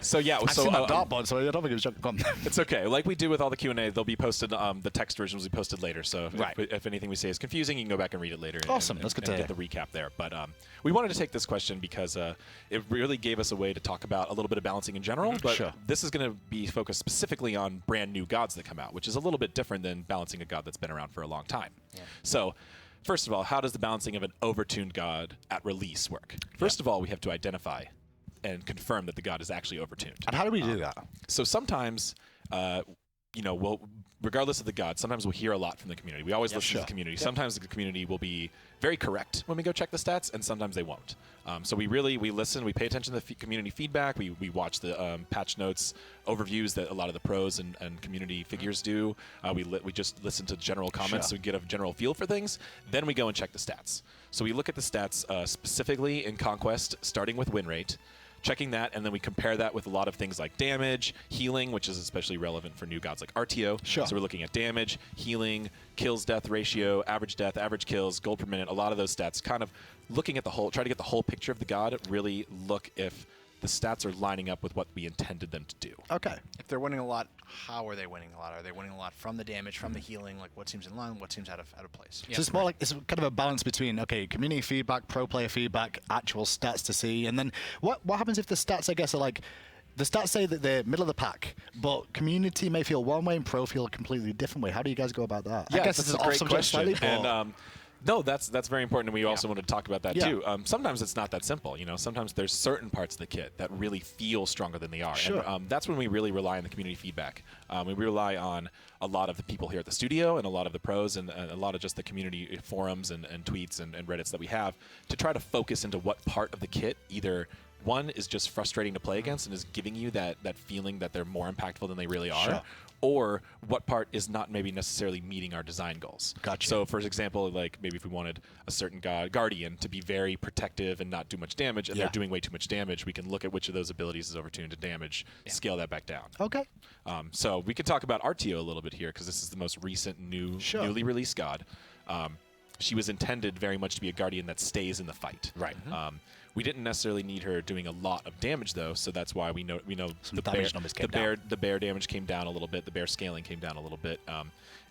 So yeah, I've so seen that dartboard, so I don't think it was just gone. it's okay. Like we do with all the Q&A, they'll be posted. The text versions will be posted later. So if anything we say is confusing, you can go back and read it later. Awesome. And, That's good and to get the recap there. But we wanted to take this question because it really gave us a way to talk about a little bit of balancing in general. But Sure. this is going to be focused specifically on brand new gods that come out, which is a little bit different than balancing a god that's been around for a long time. So first of all, how does the balancing of an overtuned god at release work? First of all, we have to identify and confirm that the god is actually overtuned. And how do we do that? So sometimes, we'll, regardless of the god, sometimes we'll hear a lot from the community. We always listen to the community. Sometimes the community will be very correct when we go check the stats, and sometimes they won't. So we listen, we pay attention to the community feedback. We watch the patch notes overviews that a lot of the pros and community figures do. We just listen to general comments so we get a general feel for things. Then we go and check the stats. So we look at the stats specifically in Conquest, starting with win rate. Checking that, and then we compare that with a lot of things like damage, healing, which is especially relevant for new gods like RTO. Sure. So we're looking at damage, healing, kills death ratio, average death, average kills, gold per minute, a lot of those stats, kind of looking at the whole, try to get the whole picture of the god, really look if the stats are lining up with what we intended them to do. Okay. If they're winning a lot, how are they winning a lot? Are they winning a lot from the damage, from the healing? Like what seems in line, what seems out of place? So it's more like it's kind of a balance between community feedback, pro player feedback, actual stats to see, and then what happens if the stats, I guess, are like the stats say that they're middle of the pack, but community may feel one way and pro feel a completely different way. How do you guys go about that? Yeah, I guess this it's is a off great subject question. slightly, but And no, that's very important, and we also wanted to talk about that Yeah. too. Sometimes it's not that simple. Sometimes there's certain parts of the kit that really feel stronger than they are. Sure. And that's when we really rely on the community feedback. We rely on a lot of the people here at the studio and a lot of the pros and a lot of just the community forums and tweets and Reddits that we have to try to focus into what part of the kit either one is just frustrating to play against and is giving you that feeling that they're more impactful than they really are. Sure. Or what part is not maybe necessarily meeting our design goals. Gotcha. So, for example, like maybe if we wanted a certain guardian to be very protective and not do much damage, and they're doing way too much damage, we can look at which of those abilities is overtuned to damage, scale that back down. okay. So we could talk about RTO a little bit here because this is the most recent newly released god. She was intended very much to be a guardian that stays in the fight. Right. We didn't necessarily need her doing a lot of damage though, so that's why we know Some damage numbers came down. the bear damage came down a little bit, the bear scaling came down a little bit,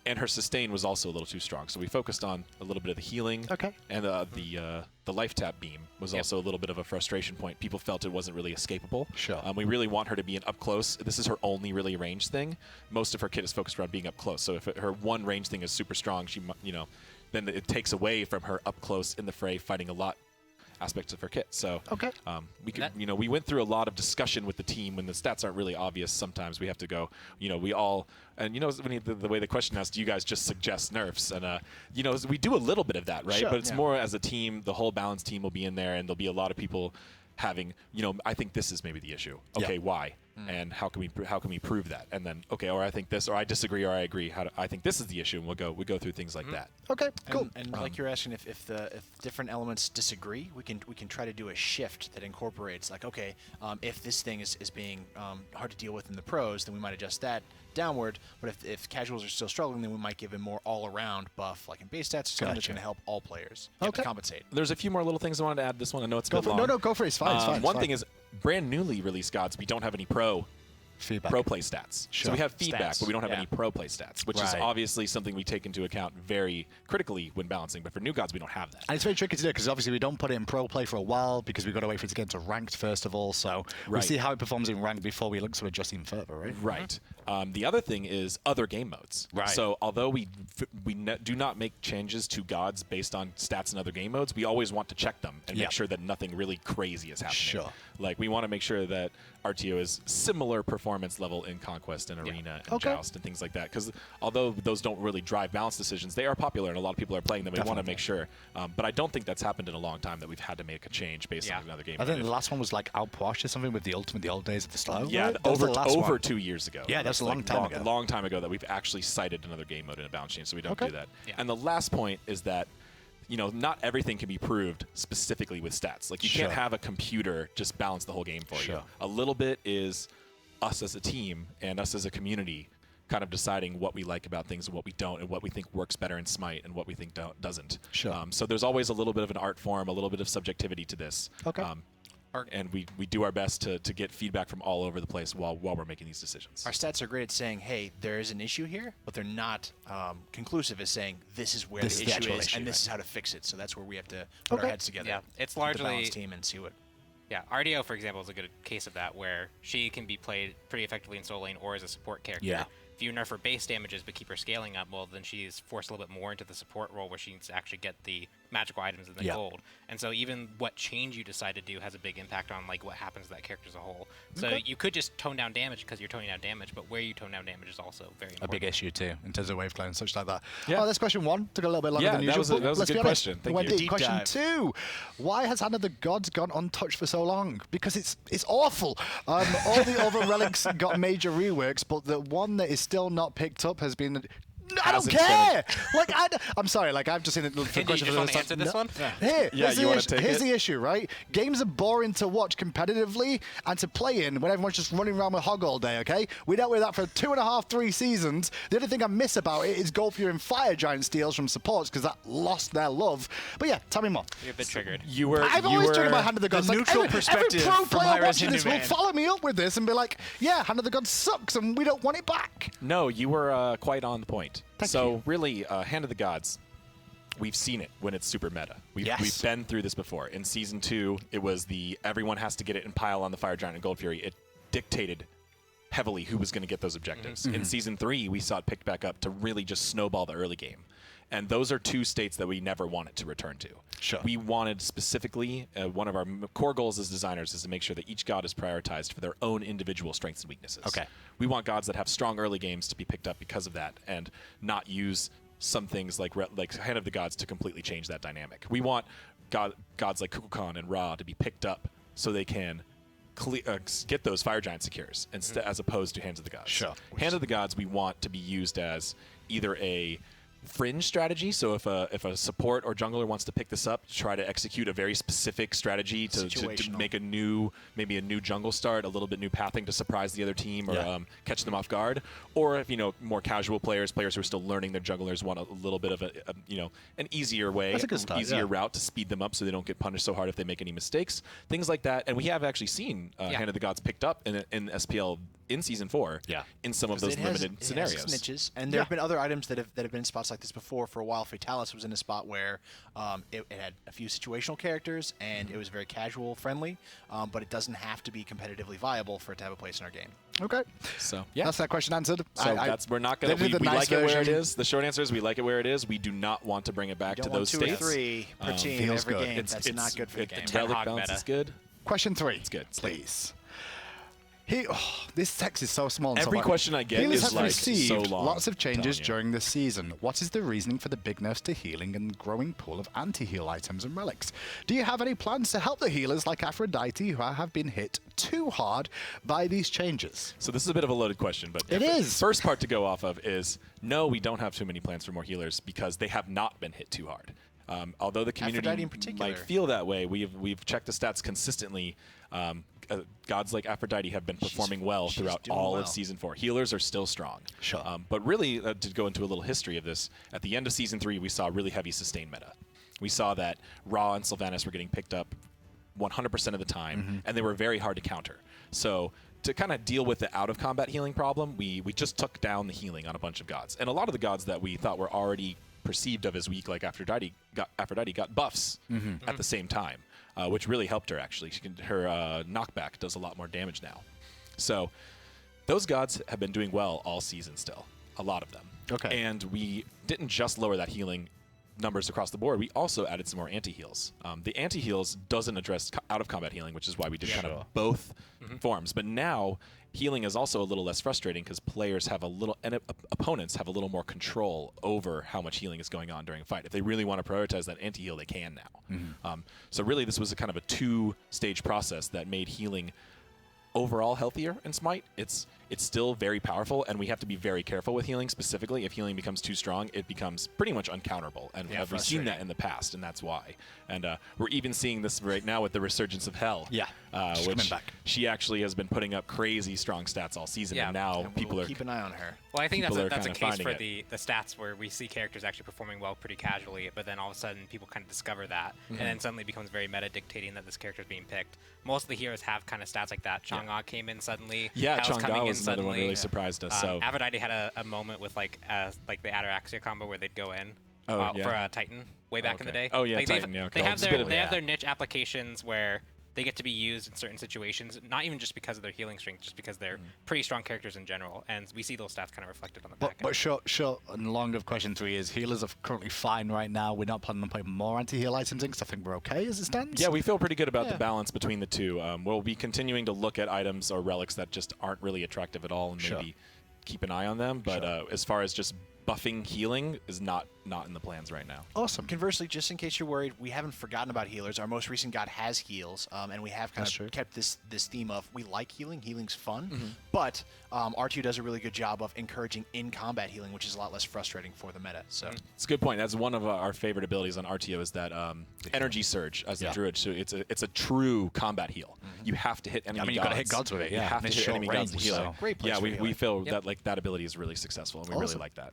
and her sustain was also a little too strong. So we focused on a little bit of the healing. Okay. And the life tap beam was also a little bit of a frustration point. People felt it wasn't really escapable. Sure. We really want her to be an up close. This is her only really range thing. Most of her kit is focused around being up close. So if her one range thing is super strong, she then it takes away from her up close in the fray fighting a lot aspects of her kit. So we went through a lot of discussion with the team when the stats aren't really obvious. Sometimes we have to go, we all, and the way the question asked, do you guys just suggest nerfs? And we do a little bit of that, right? Sure, but it's more as a team. The whole balance team will be in there, and there'll be a lot of people having, I think this is maybe the issue. Okay, why? And how can we prove that? And then or I think this, or I disagree, or I agree. I think this is the issue, and we go through things like that. Okay, cool. And like you're asking, if different elements disagree, we can try to do a shift that incorporates if this thing is being hard to deal with in the pros, then we might adjust that downward. But if casuals are still struggling, then we might give a more all-around buff, like in base stats, something that's going to help all players to compensate. There's a few more little things I wanted to add to this one. I know it's Go been for long. No, go for it. It's fine. It's fine. One thing is, brand newly released gods, we don't have any pro feedback. Pro play stats. Sure. So we have feedback, Stats. but we don't have Yeah. any pro play stats, which is Right. obviously something we take into account very critically when balancing. But for new gods, we don't have that. And it's very tricky to do because obviously we don't put it in pro play for a while because we've got to wait for it to get into ranked first of all. So we Right. see how it performs in ranked before we look to adjust even further, right? Right. The other thing is other game modes. Right. So although we do not make changes to gods based on stats in other game modes, we always want to check them and make sure that nothing really crazy is happening. Sure. Like we want to make sure that RTO is similar performance level in Conquest and Arena and Joust and things like that. Because although those don't really drive balance decisions, they are popular and a lot of people are playing them. We want to make sure. But I don't think that's happened in a long time that we've had to make a change based on another game. I think the last one was like Outwash or something with the Ultimate, the old days of the slow. Yeah, right? over 2 years ago. Yeah, that's a long time ago. Long time ago that we've actually cited another game mode in a balance change, so we don't do that. Yeah. And the last point is that not everything can be proved specifically with stats. Like you can't have a computer just balance the whole game for you. A little bit is us as a team and us as a community kind of deciding what we like about things and what we don't, and what we think works better in Smite and what we think doesn't. So there's always a little bit of an art form, a little bit of subjectivity to this. And we do our best to get feedback from all over the place while we're making these decisions. Our stats are great at saying, hey, there is an issue here, but they're not conclusive as saying this is where the issue is and this is how to fix it. So that's where we have to put our heads together. Yeah, it's the largely balance team and see what. Yeah, RDO, for example, is a good case of that, where she can be played pretty effectively in solo lane or as a support character. Yeah. If you nerf her base damages but keep her scaling up, well, then she's forced a little bit more into the support role where she needs to actually get the magical items and the gold. And so even what change you decide to do has a big impact on like what happens to that character as a whole. So you could just tone down damage because you're toning down damage, but where you tone down damage is also very important. A big issue too in terms of wave clone and such like that. Yeah. Oh, that's question 1. Took a little bit longer than usual. That was a good question. Thank you. Question 2. Why has Hand of the Gods gone untouched for so long? Because it's awful. All the other relics got major reworks, but the one that is still not picked up has been. I don't care. Like I'm sorry. Like I've just seen it. Can you just want to answer this one? Here's the issue, right? Games are boring to watch competitively and to play in when everyone's just running around with Hog all day. Okay, we dealt with that for 2.5, 3 seasons. The only thing I miss about it is Golfier and Fire Giant steals from supports because that lost their love. But yeah, tell me more. You're a bit triggered. I've always triggered by Hand of the Gods. The neutral perspective every pro from player High-Res watching this will Handyman. follow me up with this and be like, yeah, Hand of the Gods sucks and we don't want it back. No, you were quite on the point. Really, Hand of the Gods, we've seen it when it's super meta. We've been through this before. In Season 2, it was everyone has to get it and pile on the Fire Giant and Gold Fury. It dictated heavily who was going to get those objectives. In Season 3, we saw it picked back up to really just snowball the early game. And those are 2 states that we never wanted to return to. We wanted specifically, one of our core goals as designers is to make sure that each god is prioritized for their own individual strengths and weaknesses. We want gods that have strong early games to be picked up because of that and not use some things like Hand of the Gods to completely change that dynamic. We want gods like Kukulkan and Ra to be picked up so they can get those Fire Giant secures as opposed to Hands of the Gods. Hand of the Gods we want to be used as either a fringe strategy. So if a support or jungler wants to pick this up, try to execute a very specific strategy to make maybe a new jungle start, a little bit new pathing to surprise the other team or catch them off guard. Or if more casual players who are still learning their junglers want a little bit of an easier way, easier route to speed them up so they don't get punished so hard if they make any mistakes. Things like that. And we have actually seen Hand of the Gods picked up in SPL in Season 4 in some of those limited scenarios. It has snitches, and there have been other items that have been in spots like this before. For a while, Fatalis was in a spot where it had a few situational characters, and it was very casual friendly, but it doesn't have to be competitively viable for it to have a place in our game. Okay. So that's that question answered. So we're not going to. We like it where it is. The short answer is we like it where it is. We do not want to bring it back to those states. 2 or 3 per team every game. That's not good for the game. The relic balance is good. Question 3. It's good, please. This text is so small. And every question I get is like so long. Lots of changes during this season. What is the reasoning for the big nerfs to healing and growing pool of anti-heal items and relics? Do you have any plans to help the healers like Aphrodite who have been hit too hard by these changes? So this is a bit of a loaded question, but it is. The first part to go off of is no, we don't have too many plans for more healers because they have not been hit too hard. Although the community might feel that way, we've checked the stats consistently. Gods like Aphrodite have been performing well throughout all of Season 4. Healers are still strong. But really, to go into a little history of this, at the end of Season 3, we saw really heavy sustain meta. We saw that Ra and Sylvanas were getting picked up 100% of the time, and they were very hard to counter. So to kind of deal with the out-of-combat healing problem, we just took down the healing on a bunch of gods. And a lot of the gods that we thought were already perceived of as weak, like Aphrodite got buffs at the same time, which really helped her, actually. Her knockback does a lot more damage now. So Those gods have been doing well all season still, a lot of them. Okay. And we didn't just lower that healing numbers across the board, we also added some more anti-heals. The anti-heals doesn't address out-of-combat healing, which is why we did kind of both forms. But now, healing is also a little less frustrating because players have a little, and opponents have a little more control over how much healing is going on during a fight. If they really want to prioritize that anti-heal, they can now. So really, this was a kind of a two-stage process that made healing overall healthier in Smite. It's still very powerful, and we have to be very careful with healing. Specifically, if healing becomes too strong, it becomes pretty much uncounterable, and we've seen that in the past, and that's why. And we're even seeing this right now with the resurgence of Hell. Yeah, which coming back. She actually has been putting up crazy strong stats all season, and now And people we'll are keep an eye on her. Well, I think People are that's a kinda case finding for it. the stats where we see characters actually performing well pretty casually, but then all of a sudden people kind of discover that, and then suddenly it becomes very meta dictating that this character is being picked. Most of the heroes have kind of stats like that. Chang'e came in suddenly. Yeah, Hell's coming Chang'e in was another one suddenly. really surprised us. So Aphrodite had a moment with like the Ataraxia combo where they'd go in Oh, for yeah. a Titan way back in the day. Oh, yeah, like Titan, yeah, okay. They have It's a bit of- they have their niche applications where they get to be used in certain situations, not even just because of their healing strength, just because they're pretty strong characters in general, and we see those stats kind of reflected on the back end. But short and long of question 3 is healers are currently fine right now. We're not planning on putting more anti-heal items in because I think we're okay as it stands. yeah, we feel pretty good about the balance between the two. We'll be continuing to look at items or relics that just aren't really attractive at all, and maybe keep an eye on them. But as far as just buffing healing is not in the plans right now. Awesome. Conversely, just in case you're worried, we haven't forgotten about healers. Our most recent god has heals, and we have kind of kept this theme of we like healing. Healing's fun, but R2 does a really good job of encouraging in-combat healing, which is a lot less frustrating for the meta. So It's a good point. That's one of our favorite abilities on RTO is that energy surge as a druid. So it's a true combat heal. You have to hit enemy gods. you've got to hit gods with it. You Yeah, have to it's hit short enemy gods to range, heal. so- Great place Yeah, for we healing. feel that like that ability is really successful, and we really like that.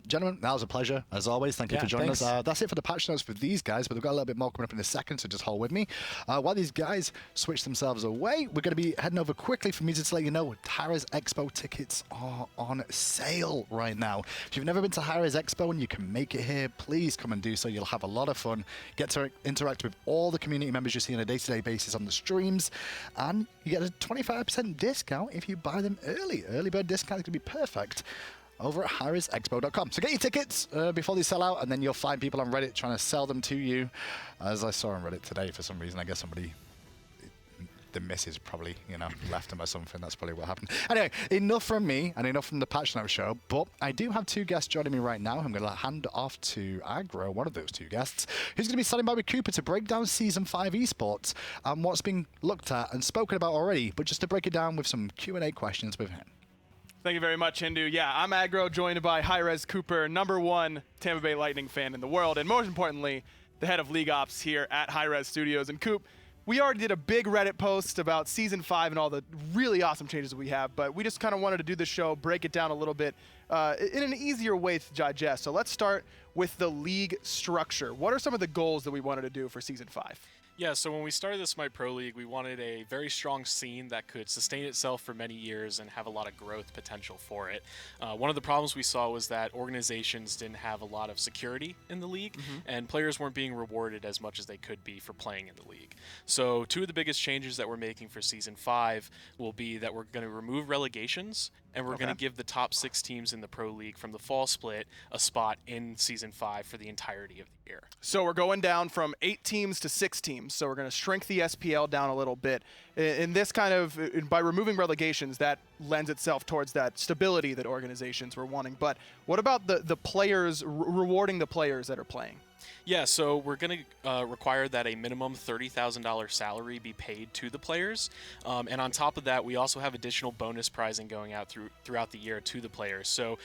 Gentlemen, that was a pleasure, as always. Thank you Yeah, for joining thanks. us. That's it for the patch notes for these guys, but we've got a little bit more coming up in a second, so just hold with me. While these guys switch themselves away, we're going to be heading over quickly for me to let you know Harris Expo tickets are on sale right now. If you've never been to Harris Expo and you can make it here, please come and do so. You'll have a lot of fun. Get to interact with all the community members you see on a day-to-day basis on the streams, and you get a 25% discount if you buy them early. Early bird discount is going to be perfect over at harrisexpo.com. So get your tickets before they sell out, and then you'll find people on Reddit trying to sell them to you. As I saw on Reddit today, for some reason, I guess somebody, the missus probably, left them or something. That's probably what happened. Anyway, enough from me and enough from the Patch Note Show, but I do have two guests joining me right now. I'm going to hand off to Aggro, one of those two guests, who's going to be standing by with Cooper to break down Season 5 esports and what's been looked at and spoken about already, but just to break it down with some Q&A questions with him. Thank you very much, Hindu. Yeah, I'm Aggro, joined by Hi-Rez Cooper, #1 Tampa Bay Lightning fan in the world, and most importantly, the head of League Ops here at Hi-Rez Studios. And Coop, we already did a big Reddit post about Season 5 and all the really awesome changes that we have, but we just kind of wanted to do the show, break it down a little bit in an easier way to digest. So let's start with the league structure. What are some of the goals that we wanted to do for Season 5? Yeah, so when we started the SMITE Pro League, we wanted a very strong scene that could sustain itself for many years and have a lot of growth potential for it. One of the problems we saw was that organizations didn't have a lot of security in the league, and players weren't being rewarded as much as they could be for playing in the league. So two of the biggest changes that we're making for Season 5 will be that we're going to remove relegations, and we're going to give the top 6 teams in the Pro League from the fall split a spot in Season 5 for the entirety of the year. So we're going down from 8 teams to 6 teams. So we're going to shrink the SPL down a little bit. In this kind of, by removing relegations, that lends itself towards that stability that organizations were wanting. But what about the players, rewarding the players that are playing? Yeah, so we're going to require that a minimum $30,000 salary be paid to the players. And on top of that, we also have additional bonus prizing going out throughout the year to the players. So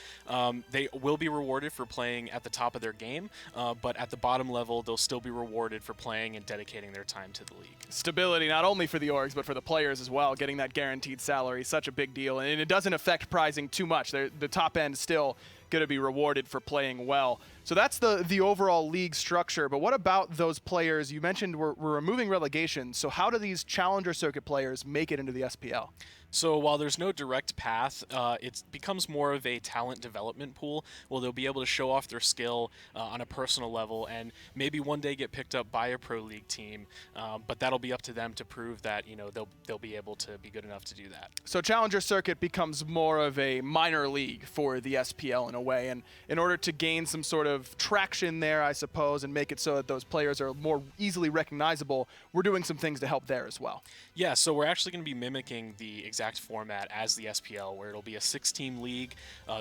they will be rewarded for playing at the top of their game, but at the bottom level, they'll still be rewarded for playing and dedicating their time to the league. Stability, not only for the orgs, but for the players as well. Getting that guaranteed salary, such a big deal. And it doesn't affect prizing too much. The top end still going to be rewarded for playing well. So that's the overall league structure. But what about those players? You mentioned we're removing relegation. So how do these challenger circuit players make it into the SPL? So while there's no direct path, it becomes more of a talent development pool where they'll be able to show off their skill on a personal level and maybe one day get picked up by a pro league team. But that'll be up to them to prove that they'll be able to be good enough to do that. So Challenger Circuit becomes more of a minor league for the SPL in a way, and in order to gain some sort of traction there, I suppose, and make it so that those players are more easily recognizable, we're doing some things to help there as well. Yeah, so we're actually going to be mimicking the exact format as the SPL, where it'll be a 6-team league.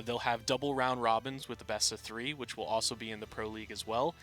They'll have double round robins with the best of 3, which will also be in the Pro League as well.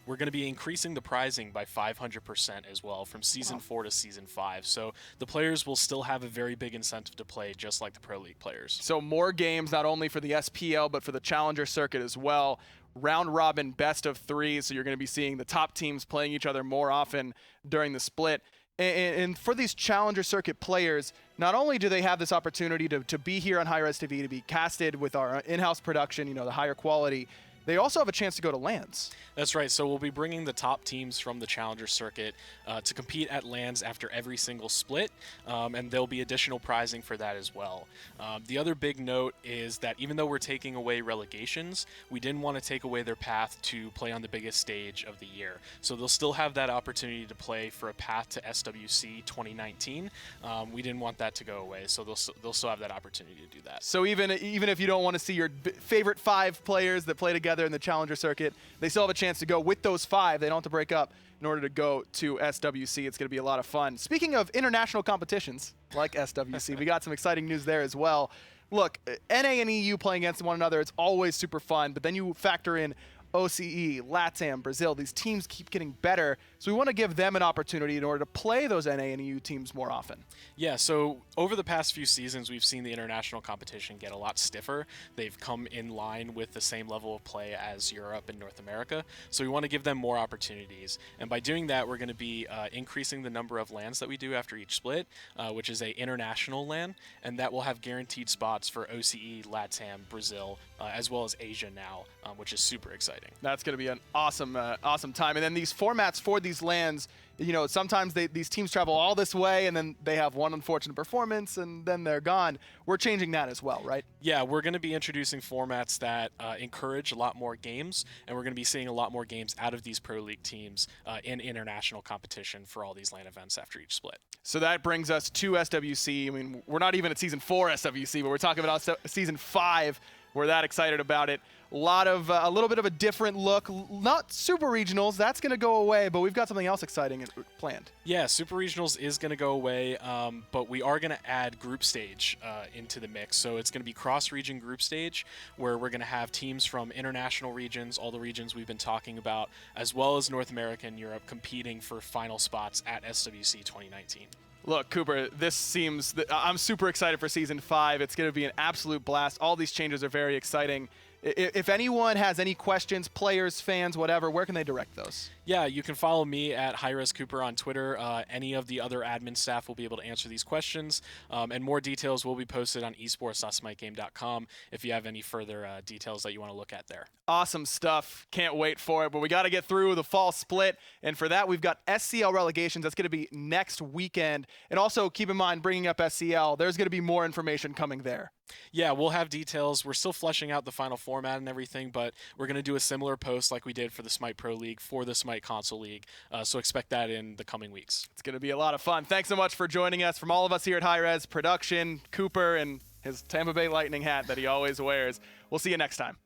We're going to be increasing the prizing by 500% as well from Season 4 to Season 5. So the players will still have a very big incentive to play just like the Pro League players. So more games, not only for the SPL, but for the Challenger Circuit as well. Round robin best of 3, so you're going to be seeing the top teams playing each other more often during the split. And for these Challenger Circuit players, not only do they have this opportunity to be here on Hi-Res TV, to be casted with our in-house production, the higher quality, they also have a chance to go to LANs. That's right. So we'll be bringing the top teams from the Challenger Circuit to compete at LANs after every single split, and there'll be additional prizing for that as well. The other big note is that even though we're taking away relegations, we didn't want to take away their path to play on the biggest stage of the year. So they'll still have that opportunity to play for a path to SWC 2019. We didn't want that to go away, so they'll still have that opportunity to do that. So even if you don't want to see your favorite 5 players that play together in the Challenger Circuit, they still have a chance to go with those 5. They don't have to break up in order to go to SWC. It's going to be a lot of fun. Speaking of international competitions like SWC, we got some exciting news there as well. Look, NA and EU playing against one another, it's always super fun, but then you factor in OCE, LATAM, Brazil. These teams keep getting better, so we want to give them an opportunity in order to play those NA and EU teams more often. Yeah, so over the past few seasons, we've seen the international competition get a lot stiffer. They've come in line with the same level of play as Europe and North America, so we want to give them more opportunities. And by doing that, we're going to be increasing the number of LANs that we do after each split, which is a international LAN, and that will have guaranteed spots for OCE, LATAM, Brazil, as well as Asia now, which is super exciting. That's going to be an awesome time. And then these formats for these LANs, sometimes these teams travel all this way and then they have one unfortunate performance and then they're gone. We're changing that as well, right? Yeah, we're going to be introducing formats that encourage a lot more games, and we're going to be seeing a lot more games out of these Pro League teams in international competition for all these LAN events after each split. So that brings us to SWC. I mean, we're not even at Season 4 SWC, but we're talking about Season 5. We're that excited about it. A little bit of a different look. Not Super Regionals, that's going to go away, but we've got something else exciting planned. Yeah, Super Regionals is going to go away, but we are going to add Group Stage into the mix. So it's going to be cross-region Group Stage, where we're going to have teams from international regions, all the regions we've been talking about, as well as North America and Europe competing for final spots at SWC 2019. Look, Cooper, I'm super excited for Season 5. It's going to be an absolute blast. All these changes are very exciting. If anyone has any questions, players, fans, whatever, where can they direct those? Yeah, you can follow me at HiResCooper on Twitter. Any of the other admin staff will be able to answer these questions, and more details will be posted on esports.smitegame.com if you have any further details that you want to look at there. Awesome stuff. Can't wait for it, but we got to get through the fall split, and for that, we've got SCL relegations. That's going to be next weekend, and also keep in mind, bringing up SCL, there's going to be more information coming there. Yeah, we'll have details. We're still fleshing out the final format and everything, but we're going to do a similar post like we did for the SMITE Pro League for the SMITE Console League, so expect that in the coming weeks. It's going to be a lot of fun. Thanks so much for joining us. From all of us here at Hi-Res Production, Cooper, and his Tampa Bay Lightning hat that he always wears. We'll see you next time.